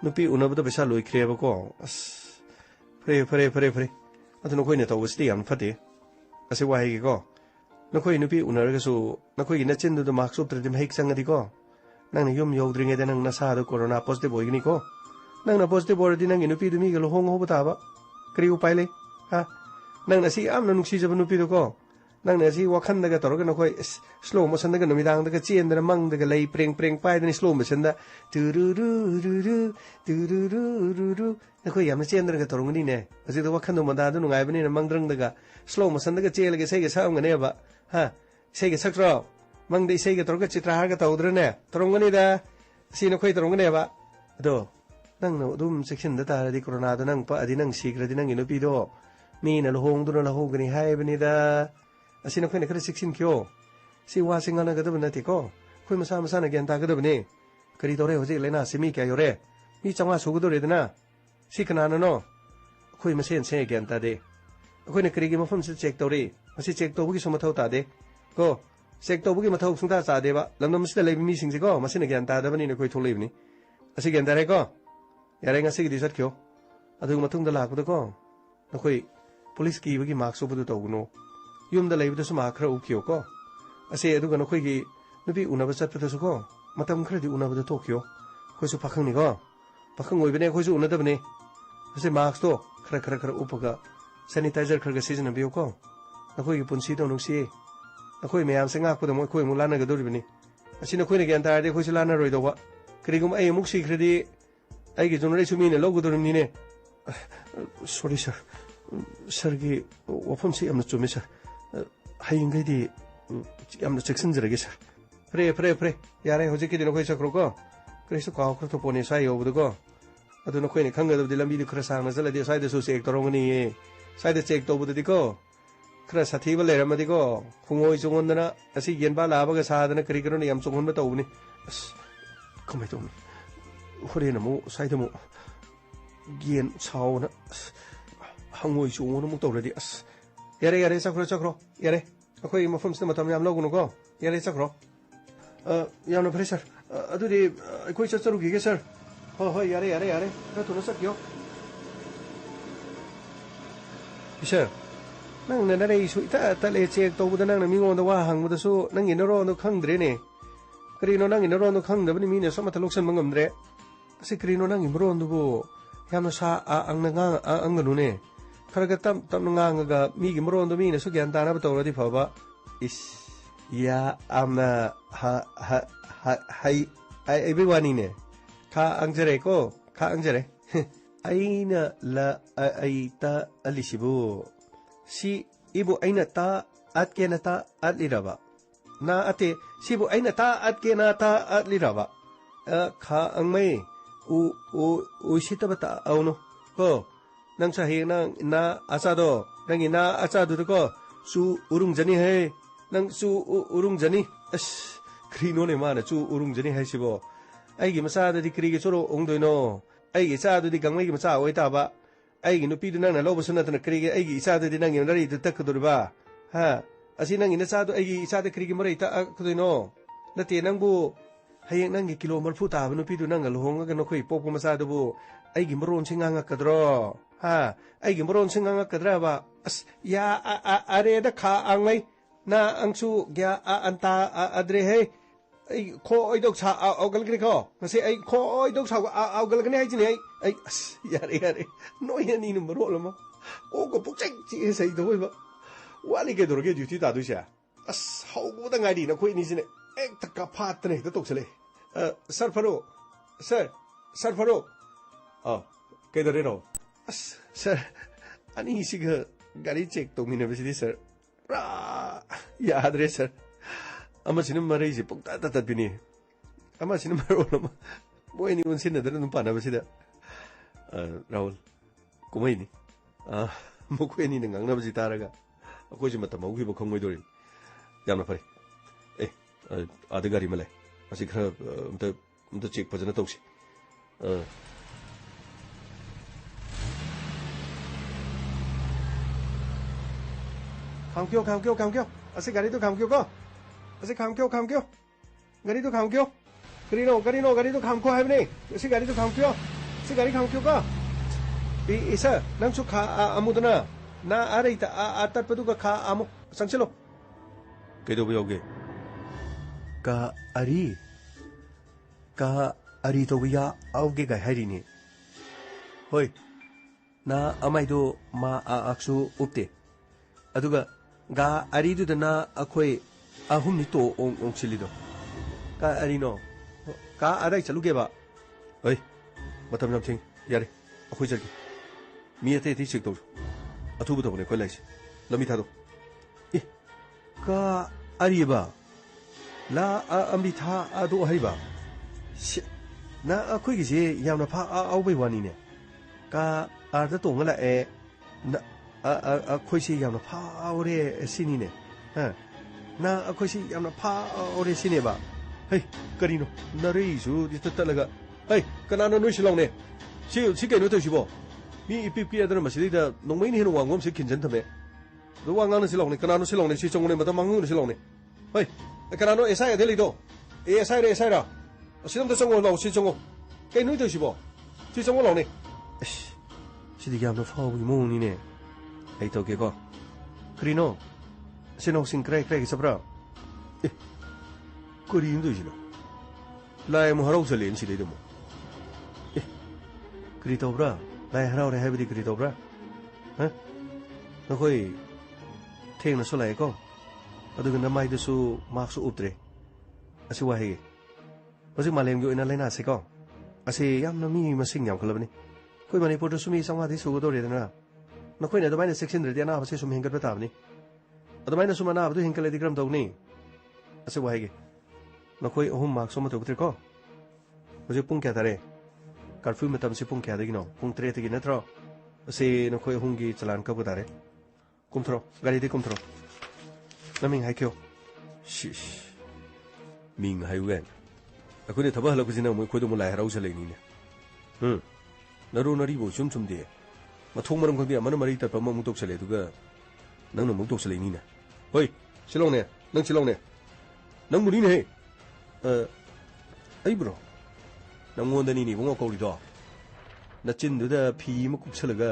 Nupi, Unabata Besalo, Creabaco. Pray. I don't know when it always stay on Fatty. I say, why he go? No quite Nupi, Unaragasu, no quite nothing to the marks up to the Hake Sangadico. Nang yum yo drink it and Nasado Corona post the boy Nico. Nang na post the board in Nupi to Miguel Hong Hobotava. Crew Pile, Nang see, I'm no season of Nupi to go. Nang see what can the Gatorgan quite slow motion the Gamidang the Gachi and among the Galay pring pie and slow motion the do the Koyam Chandra Gatorganine. As it what kind of Madadun I've been among the slow motion the Gachi like say a sound and ever. Say a sacro. Mang they say a Torgachitra Gatorgane. Tronganida, see no quite Ronganeva. Do. Nang no doom section that are the coronado nang pa adinang secret in Inupido. Mean a home to a hogany high benida. A sin of 16 kyo. See washing on a gadabnatico. Quimasam son again tagadabne. Caritore Jose Lena Simica Yore. Meet some was who do it na. Sikanano no. Quimasan say again tade. When a crigim from Sectori. A sick to Wikisomato tade. Go. Secto Wikimato Santa Deva. London still missing the go. Masin again tadavan in a quite to leave me. As again that I go. ꯌꯥꯔꯦ ꯉꯁꯤꯒꯤꯗꯤ ꯆꯠꯈꯤꯌꯣ ꯑꯗꯨꯒ ꯃꯇꯨꯡꯗ ꯂꯥꯛꯄꯗꯀꯣ ꯅꯈꯣꯏ police ꯀꯤꯕꯒꯤ ꯃꯥꯛꯁ ꯎꯞꯄꯗꯨ ꯇꯧꯒꯅꯨ ꯌꯨꯝꯗ ꯂꯩꯕꯗꯁꯨ ꯃꯥꯛ ꯈꯔ ꯎꯞꯈꯤꯌꯣꯀꯣ ꯑꯁꯤ ꯑꯗꯨꯒ ꯅꯈꯣꯏꯒꯤ ꯅꯨꯄꯤ ꯎꯅꯕ ꯆꯠꯄꯗꯁꯨꯀꯣ ꯃꯇꯝ ꯈꯔꯗꯤ ꯎꯅꯕꯗ ꯊꯣꯛꯈꯤꯌꯣ ꯑꯩꯈꯣꯏꯁꯨ ꯄꯥꯈꯪꯅꯤꯀꯣ ꯄꯥꯈꯪ ꯑꯣꯏꯕꯅꯦ ꯑꯩꯈꯣꯏꯁꯨ ꯎꯅꯗꯕꯅꯤ ꯑꯁꯤ ꯃꯥꯛꯁꯇꯣ ꯈꯔ ꯎꯞꯄꯒ ꯁꯦꯅꯤꯇꯥꯏꯖꯔ ꯈꯔꯒ ꯁꯤꯖꯤꯟꯅꯕꯤꯌꯨꯀꯣ ꯅꯈꯣꯏꯒꯤ ꯄꯨꯟꯁꯤꯗꯣ ꯅꯨꯡꯁꯤꯌꯦ ꯑꯩꯈꯣꯏ ꯃꯌꯥꯝꯁꯦ ꯉꯥꯛꯄꯗ ꯑꯩꯈꯣꯏ ꯑꯃꯨꯛ ꯂꯥꯟꯅꯒꯗꯧꯔꯤꯕꯅꯤ ꯑꯁꯤ ꯅꯈꯣꯏꯅ ꯒ꯭ꯌꯥꯟ ꯇꯥꯔꯗꯤ ꯑꯩꯈꯣꯏꯁꯨ ꯂꯥꯟꯅꯔꯣꯏꯗꯧꯕ ꯀꯔꯤꯒꯨꯝꯕ ꯑꯩ ꯑꯃꯨꯛ ꯁꯤꯈ꯭ꯔꯗꯤ ꯑꯩꯒꯤ ꯖꯣꯅꯔꯩꯁꯨ ꯃꯤꯅ ꯂꯧꯒꯗꯧꯔꯤꯕꯅꯤꯅꯦ ꯁꯣꯔꯤ ꯁꯥꯔ ꯁꯥꯔꯒꯤ ꯋꯥꯐꯝꯁꯤ ꯌꯥꯝꯅ ꯆꯨꯝꯃꯤ ꯁꯥꯔ ꯍꯌꯦꯡꯈꯩꯗꯤ ꯌꯥꯝꯅ ꯆꯦꯛꯁꯤꯟꯖꯔꯒꯦ ꯁꯥꯔ ꯐꯔꯦ ꯌꯥꯔꯦ ꯍꯧꯖꯤꯛꯀꯤꯗꯤ ꯅꯈꯣꯏ ꯆꯠꯈ꯭ꯔꯣꯀꯣ ꯀꯔꯤꯁꯨ ꯀꯥꯎꯈ꯭ꯔ ꯊꯣꯛꯄꯅꯦ ꯁ꯭ꯋꯥꯏ ꯌꯧꯕꯗꯀꯣ ꯑꯗꯨ ꯅꯈꯣꯏꯅ ꯈꯪꯒꯗꯕꯗꯤ ꯂꯝꯕꯤꯗꯨ ꯈꯔ ꯁꯥꯡꯅ ꯆꯠꯂꯗꯤ ꯁ꯭ꯋꯥꯏꯗꯁꯨ ꯆꯦꯛ ꯇꯧꯔꯝꯒꯅꯤꯌꯦ ꯁ꯭ꯋꯥꯏꯗ ꯆꯦꯛ ꯇꯧꯕꯗꯗꯤꯀꯣ खरा साथीबा लेरमदिको खुंगोय चोंगोंदना असि गेनबा लाबगा सादना करी करोने याम चोंगोनबा तौबनी अस कमाय तौनी होरेनमु साइदमु गेन सावना हंगोय चोंगोन मु तौरदि अस यारे चक्रो यारे अखोय मफमसना मतम याम लौगुनुको यारे चक्रो यामना फरे सर अदुदि अखोय चचरुगिगे सर हो यारे खरा थुना चक्यो सर नंग नरे सुइता तले चेक तौबदा नंग मिंगोंदा वा हंगबदसु नंगी नरोंदो खंगद्रेने करिनो नंगी नरोंदो खंगदबनि मिने समता लोक्सन मंगमद्रे असि करिनो नंगी मरोंदुबो यामना सा अंगना अंगनुने खरगा तम ngangaga मिगी मरोंदो मिने सु ग्यान ताना बतौरदि फबा इस या आमना हाई एवरीवन ने खा अंजरे को खा अंजरे aina la aita alisibu si ibu aina ta atkena ta atliraba na ate sibu aina ta atkena ta atliraba kha angmai u sitaba ta auno ko nang sa he na asado nang ina asado ko su urung jani he nang su urung jani as krino ne mana su urung jani he sibo ai gi masa da dikri ge choro ongdoino ai gi sa du di gangmai gi masa oi ta ba ai gi nupi du nang na lobo sunna tan kri ge ai gi isa du di nang nari du tak dur ba ha asi nang ina sa du ai gi isa de kri gi mari ta kudoino nate nang bu hayeng nang gi kilo marfu ta ba nupi du nang ga lohong ga no khoi pok masa du bu ai gi maron singa kadro ha ai gi maron singa kadra ba as ya are da kha angai na angsu gya anta adre he ai kho oi dok sa augal kri kho ngase ai kho oi dok sa augal kni hai chini ai yare no ya ni numero lama o ko pukchai chi sai do ba wali ke dorge duty ta du sha as hau go da ngai di na khoi ni sine ek tak ka phat ne da tok chale sir faro ke dore ro as sir ani si ga gari check to mi ne bisi sir ra ya adre sir ama sinum marai si pukta ta bini ama sinum maro lama boy ni unsin da dun pa na bisi da Rahul kumai ni mo ko ni ngang na bisi taraga ako ji mata mau gi bo khongoi dori yamna pare ade gari male asi khara umta check pajana tausi kamkyo asi gari to kamkyo ko असे खाम क्यों गाड़ी तो खाम क्यों गाड़ी तो खाम को है नहीं ऐसी गाड़ी तो खाम क्यों ऐसी गाड़ी खाम क्यों का ऐसा नंग सु खा अमुदना ना आ रही था तट पदु का खा अमु संचलो के दो बियोगे का अरी तो बिया आओगे गा हरी ने होय ना अमाई दो मा आक्सु उपते अदुगा गा अरी दु ना अखोई ahum ni to ong silido ka arino ka arai chaluge ba oi matam nam thing yare akhoi jargi mi ate ti sik to athu bu to ne ko lai lami tha do ka ari ba la ambi tha adu hai ba na akhoi gi je yamna pha au bai wani ne ka ar da to ngala e na akhoi si yamna pha aure sini ne ha ना अखोई सी यामना फा ओरे सिने बा हे करिनो नरै सु दित तलगा हे कनानो नुइ सिलाउने सी कइनो तसिबो मी इपिपि other मसिदि दा नोंमै नि हेनो वांगम से खिनजन थमे दो वांगानो सिलाउने कनानो सिलाउने सी चंगने मता मांगु सिलाउने हे कनानो एसा एदे लिदो एसा रा सिलम त चंगो लाउ सी चंगो कइनो तसिबो ꯁꯤ ꯆꯪꯉꯣ ꯂꯥꯎꯅꯦ ꯑꯁ ꯁꯤꯗꯤ ꯌꯥꯝꯅ ꯐꯥꯎꯕꯒꯤ ꯃꯑꯣꯡꯅꯤꯅꯦ ꯑꯩ ꯇꯧꯒꯦꯀꯣ ꯀꯔꯤꯅꯣ ꯁꯤꯅꯧꯁꯤꯡ ꯀ꯭ꯔꯥꯏ ꯀ꯭ꯔꯥꯏꯒꯤ ꯆꯠꯄ꯭ꯔꯥ ꯑꯦ ꯀꯔꯤꯅꯣ ꯇꯧꯔꯤꯁꯤꯅꯣ ꯂꯥꯏ ꯑꯃꯨꯛ ꯍꯔꯥꯎ ꯆꯠꯂꯦꯅ ꯁꯤꯗꯩꯗ ꯑꯃꯨꯛ ꯑꯦ ꯀꯔꯤ ꯇꯧꯕ꯭ꯔꯥ ꯂꯥꯏ ꯍꯔꯥꯎꯔꯦ ꯍꯥꯏꯕꯗꯤ ꯀꯔꯤ ꯇꯧꯕ꯭ꯔꯥ ꯍꯥ ꯅꯈꯣꯏ ꯊꯦꯡꯅꯁꯨ ꯂꯥꯛꯑꯦꯀꯣ ꯑꯗꯨꯒ ꯅꯃꯥꯏꯗꯁꯨ ꯃꯥꯛꯁꯨ ꯎꯞꯇ꯭ꯔꯦ ꯑꯁꯤ ꯋꯥꯍꯩ ꯍꯧꯖꯤꯛ ꯃꯥꯂꯦꯝꯒꯤ ꯑꯣꯏꯅ ꯂꯩꯅꯥꯁꯦꯀꯣ ꯑꯁꯤ ꯌꯥꯝꯅ ꯃꯤ ꯃꯁꯤꯡ ꯌꯥꯝꯈꯠꯂꯕꯅꯤ ꯑꯩꯈꯣꯏ ꯃꯅꯤꯄꯨꯔꯗꯁꯨ ꯃꯤ 500ꯗꯤ ꯁꯨꯒꯗꯧꯔꯦꯗꯅ ꯅꯈꯣꯏꯅ ꯑꯗꯨꯃꯥꯏꯅ ꯆꯦꯛꯁꯤꯟꯗ꯭ꯔꯗꯤ ꯑꯅꯥꯕꯁꯦ ꯁꯨꯝ ꯍꯦꯟꯒꯠꯄ ꯇꯥꯕꯅꯤ ꯑꯗꯨꯃꯥꯏꯅ ꯁꯨꯝ ꯑꯅꯥꯕꯗꯨ ꯍꯦꯟꯒꯠꯂꯗꯤ ꯀꯔꯝ ꯇꯧꯅꯤ ꯑꯁꯤ ꯋꯥꯍꯩꯒꯤ ꯅꯈꯣꯏ 3 ꯃꯥꯛꯁꯨ ꯑꯃ ꯇꯧꯗ꯭ꯔꯦꯀꯣ ꯍꯧꯖꯤꯛ ꯄꯨꯡ ꯀꯌꯥ ꯇꯥꯔꯦ ꯀꯔꯐ꯭ꯌꯨ ꯃꯇꯝꯁꯤ ꯄꯨꯡ ꯀꯌꯥꯗꯒꯤꯅꯣ ꯄꯨꯡ 3ꯗꯒꯤ ꯅꯠꯇ꯭ꯔꯣ ꯑꯁꯤ ꯅꯈꯣꯏ 3ꯒꯤ ꯆꯂꯥꯟ ꯀꯛꯄ ꯇꯥꯔꯦ ꯀꯨꯝꯊꯔꯣ ꯒꯥꯔꯤꯗꯤ ꯀꯨꯝꯊꯔꯣ ꯅꯃꯤꯡ ꯍꯥꯏꯈꯤꯌꯣ ꯁꯤꯁ ꯃꯤꯡ ꯍꯥꯏꯌꯨ ꯒꯥꯏꯅ ꯑꯩꯈꯣꯏꯅ ꯊꯕꯛ ꯍꯜꯂꯛꯄꯁꯤꯅ ꯑꯃꯨꯛ ꯑꯩꯈꯣꯏꯗ ꯑꯃꯨꯛ ꯂꯥꯏ ꯍꯔꯥꯎꯁꯜꯂꯛꯏꯅꯤꯅꯦ ꯅꯔꯣ ꯅꯔꯤꯕꯨ ꯁꯨꯝ ꯆꯨꯝꯗꯦ ꯃꯊꯣꯡ ꯃꯔꯝ ꯈꯪꯗꯦ ꯑꯃꯅ ꯃꯔꯤ ꯇꯠꯄ ꯑꯃꯃꯨꯛ ꯇꯧꯁꯜꯂꯦ ꯑꯗꯨꯒ ꯅꯪꯅ ꯑꯃꯨꯛ ꯇꯧꯁꯜꯂꯛꯏꯅꯤꯅꯦ ꯍꯣꯏ ꯁꯤꯂꯧꯅꯦ ꯅꯪ ꯁꯤꯂꯧꯅꯦ ꯅꯪꯕꯨꯅꯤꯅꯦꯍꯦ ꯑꯩꯕꯨꯔꯣ ꯅꯪꯉꯣꯟꯗꯅꯤꯅꯦ ꯏꯕꯨꯡꯉꯣ ꯀꯧꯔꯤꯗꯣ ꯅꯆꯤꯟꯗꯨꯗ ꯐꯤ ꯑꯃ ꯀꯨꯞꯁꯜꯂꯒ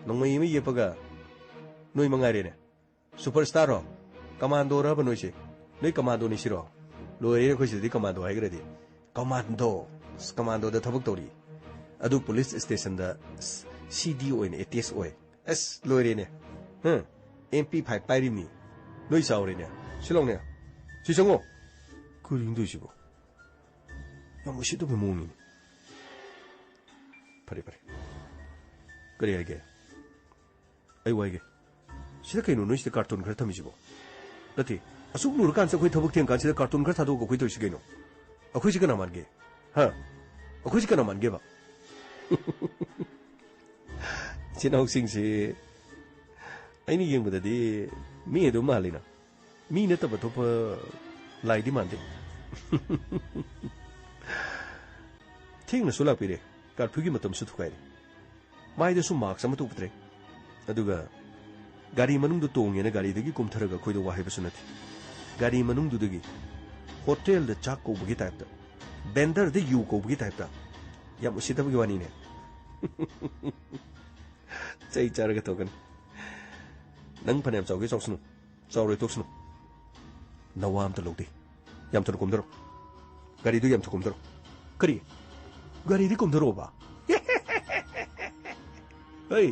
ꯅꯣꯡꯃꯩ ꯑꯃ ꯌꯦꯞꯄꯒ ꯅꯣꯏ ꯃꯉꯥꯏꯔꯦꯅꯦ ꯁꯨꯄꯔ ꯁ꯭ꯇꯥꯔꯔꯣ ꯀꯃꯥꯟꯗꯣꯔꯕ ꯅꯣꯏꯁꯦ ꯅꯣꯏ ꯀꯃꯥꯟꯗꯣꯅꯤ ꯁꯤꯔꯣ ꯂꯣꯏꯔꯦ ꯑꯩꯈꯣꯏ ꯁꯤꯗꯗꯤ ꯀꯃꯥꯟꯗꯣ ꯍꯥꯏꯈ꯭ꯔꯗꯤ ꯀꯃꯥꯟꯗꯣꯗ ꯊꯕꯛ ꯇꯧꯔꯤ ꯑꯗꯨ ꯄꯨꯂꯤꯁ ꯏꯁꯇꯦꯁꯟꯗ CD ꯑꯣꯏꯅ ꯑꯦꯇꯦꯁ ꯑꯣꯏ ꯑꯁ ꯂꯣꯏꯔꯦꯅꯦ MP5 ꯄꯥꯏꯔꯤꯕꯅꯤ ꯅꯣꯏ ꯆꯥꯎꯔꯦꯅꯦ ꯁꯤꯂꯧꯅꯦ ꯁꯤ ꯆꯪꯉꯣ ꯀꯔꯤꯡꯗꯣꯏꯁꯤꯕꯣ ꯌꯥꯝ ꯎꯁꯤꯠꯇꯕ ꯃꯑꯣꯡꯅꯤꯅꯦ ꯐꯔꯦ ꯐꯔꯦ ꯀꯔꯤ ꯍꯥꯏꯒꯦ ꯑꯩ ꯋꯥꯏꯒꯦ sida kaino no sida cartoon khara thamisibo nati asuk lur kan sa khoi thabuk theng kan sida cartoon khara thadu ko khoi toisi kaino akhoi sida na mange ha akhoi sida na mange ba chinau sing si aini yeng badadi mi edu malina mi na taba thopa lai di mande thing na sula pire carphu gi matam su thukai mai de su marks am tu putre aduga gari manung du tong ena gari dagi kumtharaga khoi do wahi basunati gari manung du dagi hotel da chak ko bugi type da bender de yu ko bugi type da yam usita bugi wani ne chai charaga togan nang phanam chawge chawsnu chawre toksnu nawam ta logdi yam ta kumdaro gari du yam ta kumdaro kari gari di kumdaro ba hey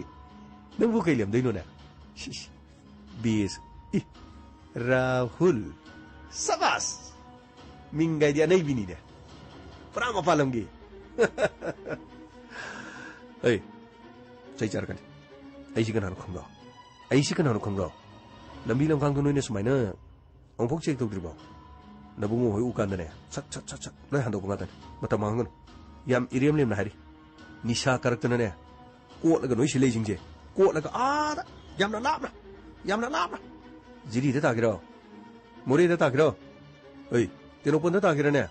nang bu kai lem dai no na bis Rahul sabas mingai dia nai bini dia prama palamgi hey chai char kan ai si kan hanu khangro ai si kan hanu khangro lambi lam khang tu noi ne sumaina ong phok chek tawdri ba nabungo hoi u kan ne sak sak sak sak loi han do ba tan matam mang ngon yam iriam lem na hari nisha karak tan ne ko la ga noi si lei jing je ko la ga a yam na lap na jiri da ta giro mori da ta giro ei teno pon da ta giro ne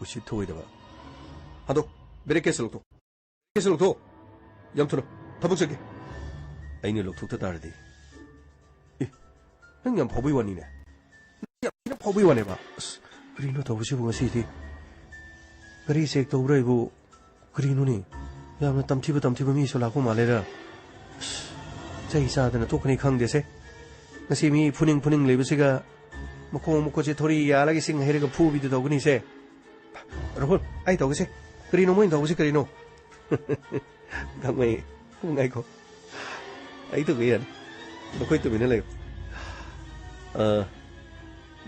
usi thoi da ba hado bere kesel to yam thuno thabuk sege aine lok thuk ta tar di e nang yam phobui wani ne yam phobui wani ba grino to busi bu ngasi di gari sek to brai bu grino ni yam na tamthi ba mi so la ko male ra chai sa da na to khani khang de se ngasi mi puning lebisiga mako je thori ya lagi sing herega phu bi do gni se rahul ai to se krino mo do se krino gang mai ngai ko ai to ge yan no koi to mina le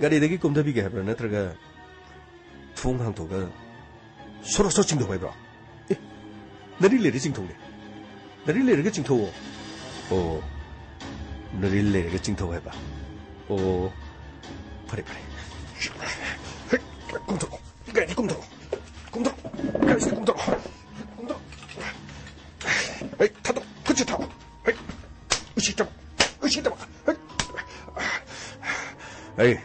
gari de gi kum da bi ge ha na traga thung hang to ga soro so ching do bai bra nari le ri ching thong le nari le ge ching tho o 너릴래 이렇게 찡터 해봐. 오, 그래. 꿈도, 그래 꿈도, 그래 꿈도. 에이 타도, 그치 타고. 에이, 으시다. 에이,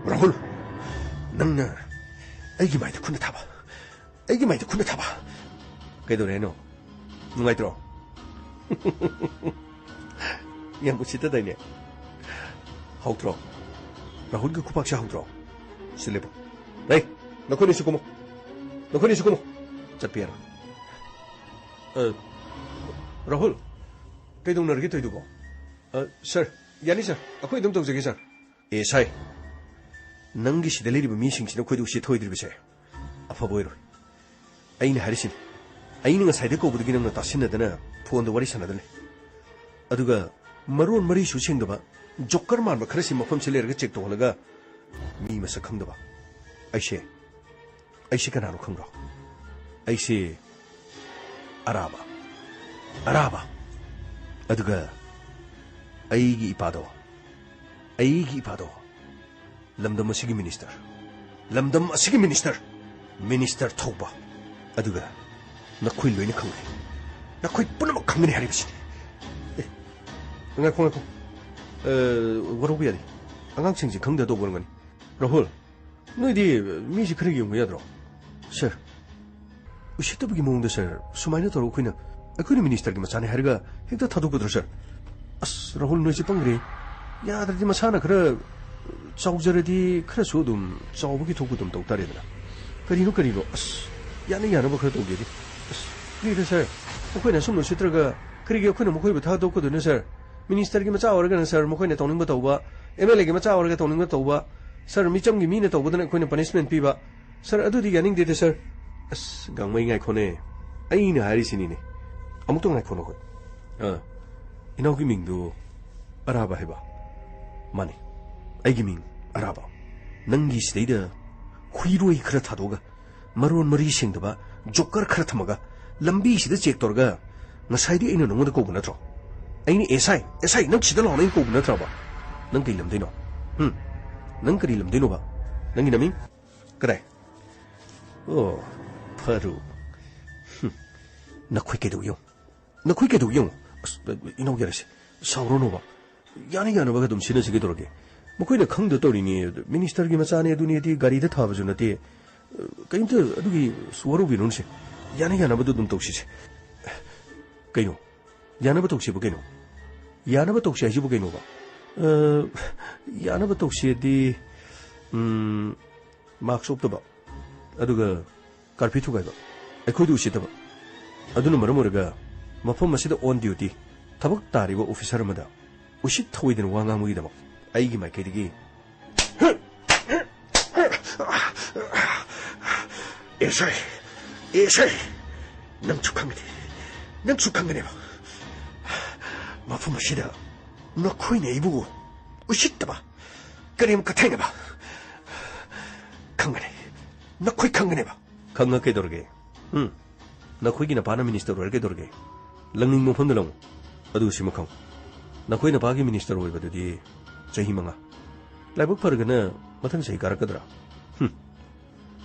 라훌, 너는 애기 마이도 군대 타봐. 그래도 레노, 누가 들어? yang usita da ne hautro rahul ga kupak sha hautro silebo dai nakoni su kuma ꯆꯠꯄꯤꯔꯣ ꯔꯥꯍꯨꯜ ꯀꯩꯗꯧꯅꯔꯒꯦ ꯇꯧꯏꯗꯨꯕꯣ sir ꯌꯥꯅꯤ sir ꯑꯩꯈꯣꯏ ꯑꯗꯨꯝ ꯇꯧꯖꯒꯦ sir ꯁꯥꯏ ꯅꯪꯒꯤ ꯁꯤꯗ ꯂꯩꯔꯤꯕ ꯃꯤꯁꯤꯡꯁꯤꯅ ꯑꯩꯈꯣꯏꯗ ꯎꯁꯤꯠ ꯊꯑꯣꯏꯗ꯭ꯔꯤꯕꯁꯦ ꯑꯐꯕ ꯑꯣꯏꯔꯣꯏ ꯑꯩꯅ ꯍꯥꯏꯔꯤꯁꯤꯅꯤ ꯑꯩꯅ ꯉꯁꯥꯏꯗ ꯀꯧꯕꯗꯒꯤ ꯅꯪꯅ ꯇꯥꯁꯤꯟꯅꯗꯅ ꯐꯣꯟꯗ ꯋꯥꯔꯤ ꯁꯥꯟꯅꯗꯅ ꯑꯗꯨꯒ ꯃꯔꯣꯟ ꯃꯔꯤꯁꯨ ꯁꯦꯡꯗꯕ ꯖꯣꯀꯔ ꯃꯥꯟꯕ ꯈꯔꯁꯤ ꯃꯐꯝꯁꯤ ꯂꯩꯔꯒ ꯆꯦꯛ ꯇꯧꯍꯜꯂꯒ ꯃꯤ ꯃꯁꯛ ꯈꯪꯗꯕ ꯑꯩꯁꯦ ꯀꯅꯥꯅꯣ ꯈꯪꯕ꯭ꯔꯣ ꯑꯩꯁꯦ ꯑꯔꯥꯕ ꯑꯗꯨꯒ ꯑꯩꯒꯤ ꯏꯄꯥꯗꯣ ꯂꯝꯗꯝ ꯑꯁꯤꯒꯤ ꯃꯤꯅꯤꯁꯇꯔ ꯊꯧꯕ ꯑꯗꯨꯒ ꯅꯈꯣꯏ ꯂꯣꯏꯅ ꯈꯪꯒꯅꯤ ꯅꯈꯣꯏ ꯄꯨꯝꯅꯃꯛ ꯈꯪꯒꯅꯤ ꯍꯥꯏꯔꯤꯕꯁꯤꯅꯤ ꯉꯥꯏꯈꯣ ꯋꯥꯔꯧꯕ ꯌꯥꯗꯦ ꯑꯉꯥꯡꯁꯤꯡꯁꯤ ꯈꯪꯗ ꯇꯧꯕ ꯑꯣꯏꯔꯝꯒꯅꯤ ꯔꯥꯍꯨꯜ ꯅꯣꯏꯗꯤ ꯃꯤꯁꯤ ꯈꯔ ꯌꯦꯡꯕ ꯌꯥꯗ꯭ꯔꯣ ꯁꯔ ꯎꯁꯤꯠꯇꯕꯒꯤ ꯃꯑꯣꯡꯗ ꯁꯔ ꯁꯨꯃꯥꯏꯅ ꯇꯧꯔꯒ ꯑꯩꯈꯣꯏꯅ ꯃꯤꯅꯤꯁꯇꯔꯒꯤ ꯃꯆꯥꯅꯤ ꯍꯥꯏꯔꯒ ꯍꯦꯛꯇ ꯊꯥꯗꯣꯛꯀꯗ꯭ꯔꯣ ꯁꯔ ꯑꯁ ꯔꯥꯍꯨꯜ ꯅꯣꯏꯁꯤ ꯄꯪꯒ꯭ꯔꯦ ꯌꯥꯗ꯭ꯔꯗꯤ ꯃꯁꯥꯅ ꯈꯔ ꯆꯥꯎꯖꯔꯗꯤ ꯈꯔꯁꯨ ꯑꯗꯨꯝ ꯆꯥꯎꯕꯒꯤ ꯊꯣꯛꯄ ꯑꯗꯨꯝ ꯇꯧ ꯇꯥꯔꯦꯗꯅ ꯀꯔꯤꯅꯣ ꯑꯁ ꯌꯥꯅꯕ ꯈꯔ ꯇꯧꯒꯦꯗꯤ ꯑꯁ ꯀꯔꯤꯗ ꯁꯔ ꯑꯩꯈꯣꯏꯅ ꯁꯨꯝ ꯎꯁꯤꯠꯇ꯭ꯔꯒ ꯀꯔꯤꯒꯤ ꯑꯩꯈꯣꯏꯅ ꯃꯈꯣꯏꯕꯨ ꯊꯥꯗꯣꯛꯀꯗꯣꯏꯅꯣ ꯁꯔ ꯃꯤꯅꯤꯁꯇꯔꯒꯤ ꯃꯆꯥ ꯑꯣꯏꯔꯒꯅ ꯁꯔ ꯃꯈꯣꯏꯅ ꯇꯧꯅꯤꯡꯕ ꯇꯧꯕ MLAꯒꯤ ꯃꯆꯥ ꯑꯣꯏꯔꯒ ꯇꯧꯅꯤꯡꯕ ꯇꯧꯕ ꯁꯔ ꯃꯤꯆꯝꯒꯤ ꯃꯤꯅ ꯇꯧꯕꯗꯅ ꯑꯩꯈꯣꯏꯅ ꯄꯅꯤꯁꯃꯦꯟ ꯄꯤꯕ ꯁꯔ ꯑꯗꯨꯗꯤ ꯌꯥꯅꯤꯡꯗꯦꯗ ꯁꯔ ꯑꯁ ꯒꯥꯡꯃꯩ ꯉꯥꯏꯈꯣꯅꯦ ꯑꯩꯅ ꯍꯥꯏꯔꯤꯁꯤꯅꯤꯅꯦ ꯑꯃꯨꯛꯇꯪ ꯉꯥꯏꯈꯣ ꯅꯈꯣꯏ ꯏꯅꯥꯎꯒꯤ ꯃꯤꯡꯗꯨ ꯑꯔꯥꯕ ꯍꯥꯏꯕ ꯃꯥꯅꯤ ꯑꯩꯒꯤ ꯃꯤꯡ ꯑꯔꯥꯕ ꯅꯪꯒꯤ ꯁꯤꯗꯩꯗ ꯍꯨꯏꯔꯣꯏ ꯈꯔ ꯊꯥꯗꯣꯛꯑꯒ ꯃꯔꯣꯟ ꯃꯔꯤ ꯁꯦꯡꯗꯕ ꯖꯣꯀꯔ ꯈꯔ ꯊꯝꯃꯒ ꯂꯝꯕꯤꯁꯤꯗ ꯆꯦꯛ ꯇꯧꯔꯒ ꯉꯁꯥꯏꯗꯤ ꯑꯩꯅ ꯅꯉꯣꯟꯗ ꯀꯧꯕ ꯅꯠꯇ꯭ꯔꯣ ꯑꯩꯅ ꯑꯦꯁꯥꯏ ꯅꯪ ꯁꯤꯗ ꯂꯥꯎꯅ ꯑꯩꯅ ꯀꯧꯕ ꯅꯠꯇ꯭ꯔꯕ ꯅꯪ ꯀꯩ ꯂꯝꯗꯩꯅꯣ ꯅꯪ ꯀꯔꯤ ꯂꯝꯗꯩꯅꯣꯕ ꯅꯪꯒꯤ ꯅꯃꯤꯡ ꯀꯗꯥꯏ ꯑꯣ ꯐꯔꯨ ꯅꯈꯣꯏ ꯀꯩꯗꯧ ꯌꯦꯡꯉꯨ ꯑꯁ ꯏꯅꯥꯎ ꯌꯥꯔꯁꯦ ꯁꯥꯎꯔꯅꯣꯕ ꯌꯥꯅꯕꯒ ꯑꯗꯨꯝ ꯁꯤꯟꯅꯁꯤ ꯀꯩꯗꯧꯔꯒꯦ ꯃꯈꯣꯏꯅ ꯈꯪꯗ ꯇꯧꯔꯤꯅꯤ ꯃꯤꯅꯤꯁꯇꯔꯒꯤ ꯃꯆꯥꯅꯤ ꯑꯗꯨꯅꯤꯗꯤ ꯒꯥꯔꯤꯗ ꯊꯥꯕꯁꯨ ꯅꯠꯇꯦ ꯀꯩꯝꯇ ꯑꯗꯨꯒꯤ ꯋꯥꯔꯧꯕꯤꯔꯣꯅꯁꯦ ꯌꯥꯅꯕꯗꯨ ꯑꯗꯨꯝ ꯇꯧꯁꯤꯁꯦ ꯀꯩꯅꯣ ꯌꯥꯅꯕ ꯇꯧꯁꯤꯕꯨ ꯀꯩꯅꯣ ꯌꯥꯅꯕ ꯇꯧꯁꯤ ꯍꯥꯏꯁꯤꯕꯨ ꯀꯩꯅꯣꯕ ꯌꯥꯅꯕ ꯇꯧꯁꯤꯗꯤ ꯃꯥꯛꯁ ꯎꯞꯇꯕ ꯑꯗꯨꯒ ꯀꯥꯔꯐ꯭ꯌꯨ ꯊꯨꯒꯥꯏꯕ ꯑꯩꯈꯣꯏꯗ ꯎꯁꯤꯠꯇꯕ ꯑꯗꯨꯅ ꯃꯔꯝ ꯑꯣꯏꯔꯒ ꯃꯐꯝ ꯑꯁꯤꯗ ꯑꯣꯟ ꯗ꯭ꯌꯨꯇꯤ ꯊꯕꯛ ꯇꯥꯔꯤꯕ ꯑꯣꯐꯤꯁꯔ ꯑꯃꯗ ꯎꯁꯤꯠ ꯊꯑꯣꯏꯗꯅ ꯋꯥ ꯉꯥꯡꯕꯒꯤꯗꯃꯛ ꯑꯩꯒꯤ ꯃꯥꯏꯀꯩꯗꯒꯤ ꯑꯦꯁꯥꯏ ꯅꯪꯁꯨ ꯈꯪꯒꯅꯦꯕ ꯃꯐꯝ ꯑꯁꯤꯗ ꯅꯈꯣꯏꯅ ꯑꯩꯕꯨ ꯎꯁꯤꯠꯇꯕ ꯀꯔꯤꯝ ꯀꯊꯩꯅꯕ ꯅꯈꯣꯏ ꯈꯪꯒꯅꯦꯕ ꯈꯪꯉ ꯀꯩꯗꯧꯔꯒꯦ ꯅꯈꯣꯏꯒꯤ ꯅꯄꯥꯅ ꯃꯤꯅꯤꯁꯇꯔ ꯑꯣꯏꯔ ꯀꯩꯗꯧꯔꯒꯦ ꯂꯪꯅꯤꯡꯕ ꯃꯐꯝꯗ ꯂꯪꯉꯨ ꯑꯗꯨ ꯁꯤꯃ ꯈꯪꯉꯨ ꯅꯈꯣꯏ ꯅꯄꯥꯒꯤ ꯃꯤꯅꯤꯁꯇꯔ ꯑꯣꯏꯕꯗꯨꯗꯤ ꯆꯍꯤ 5 ꯂꯥꯏꯕꯛ ꯐꯔꯒꯅ ꯃꯊꯪ ꯆꯍꯤ ꯀꯥꯔꯛꯀꯗ꯭ꯔꯥ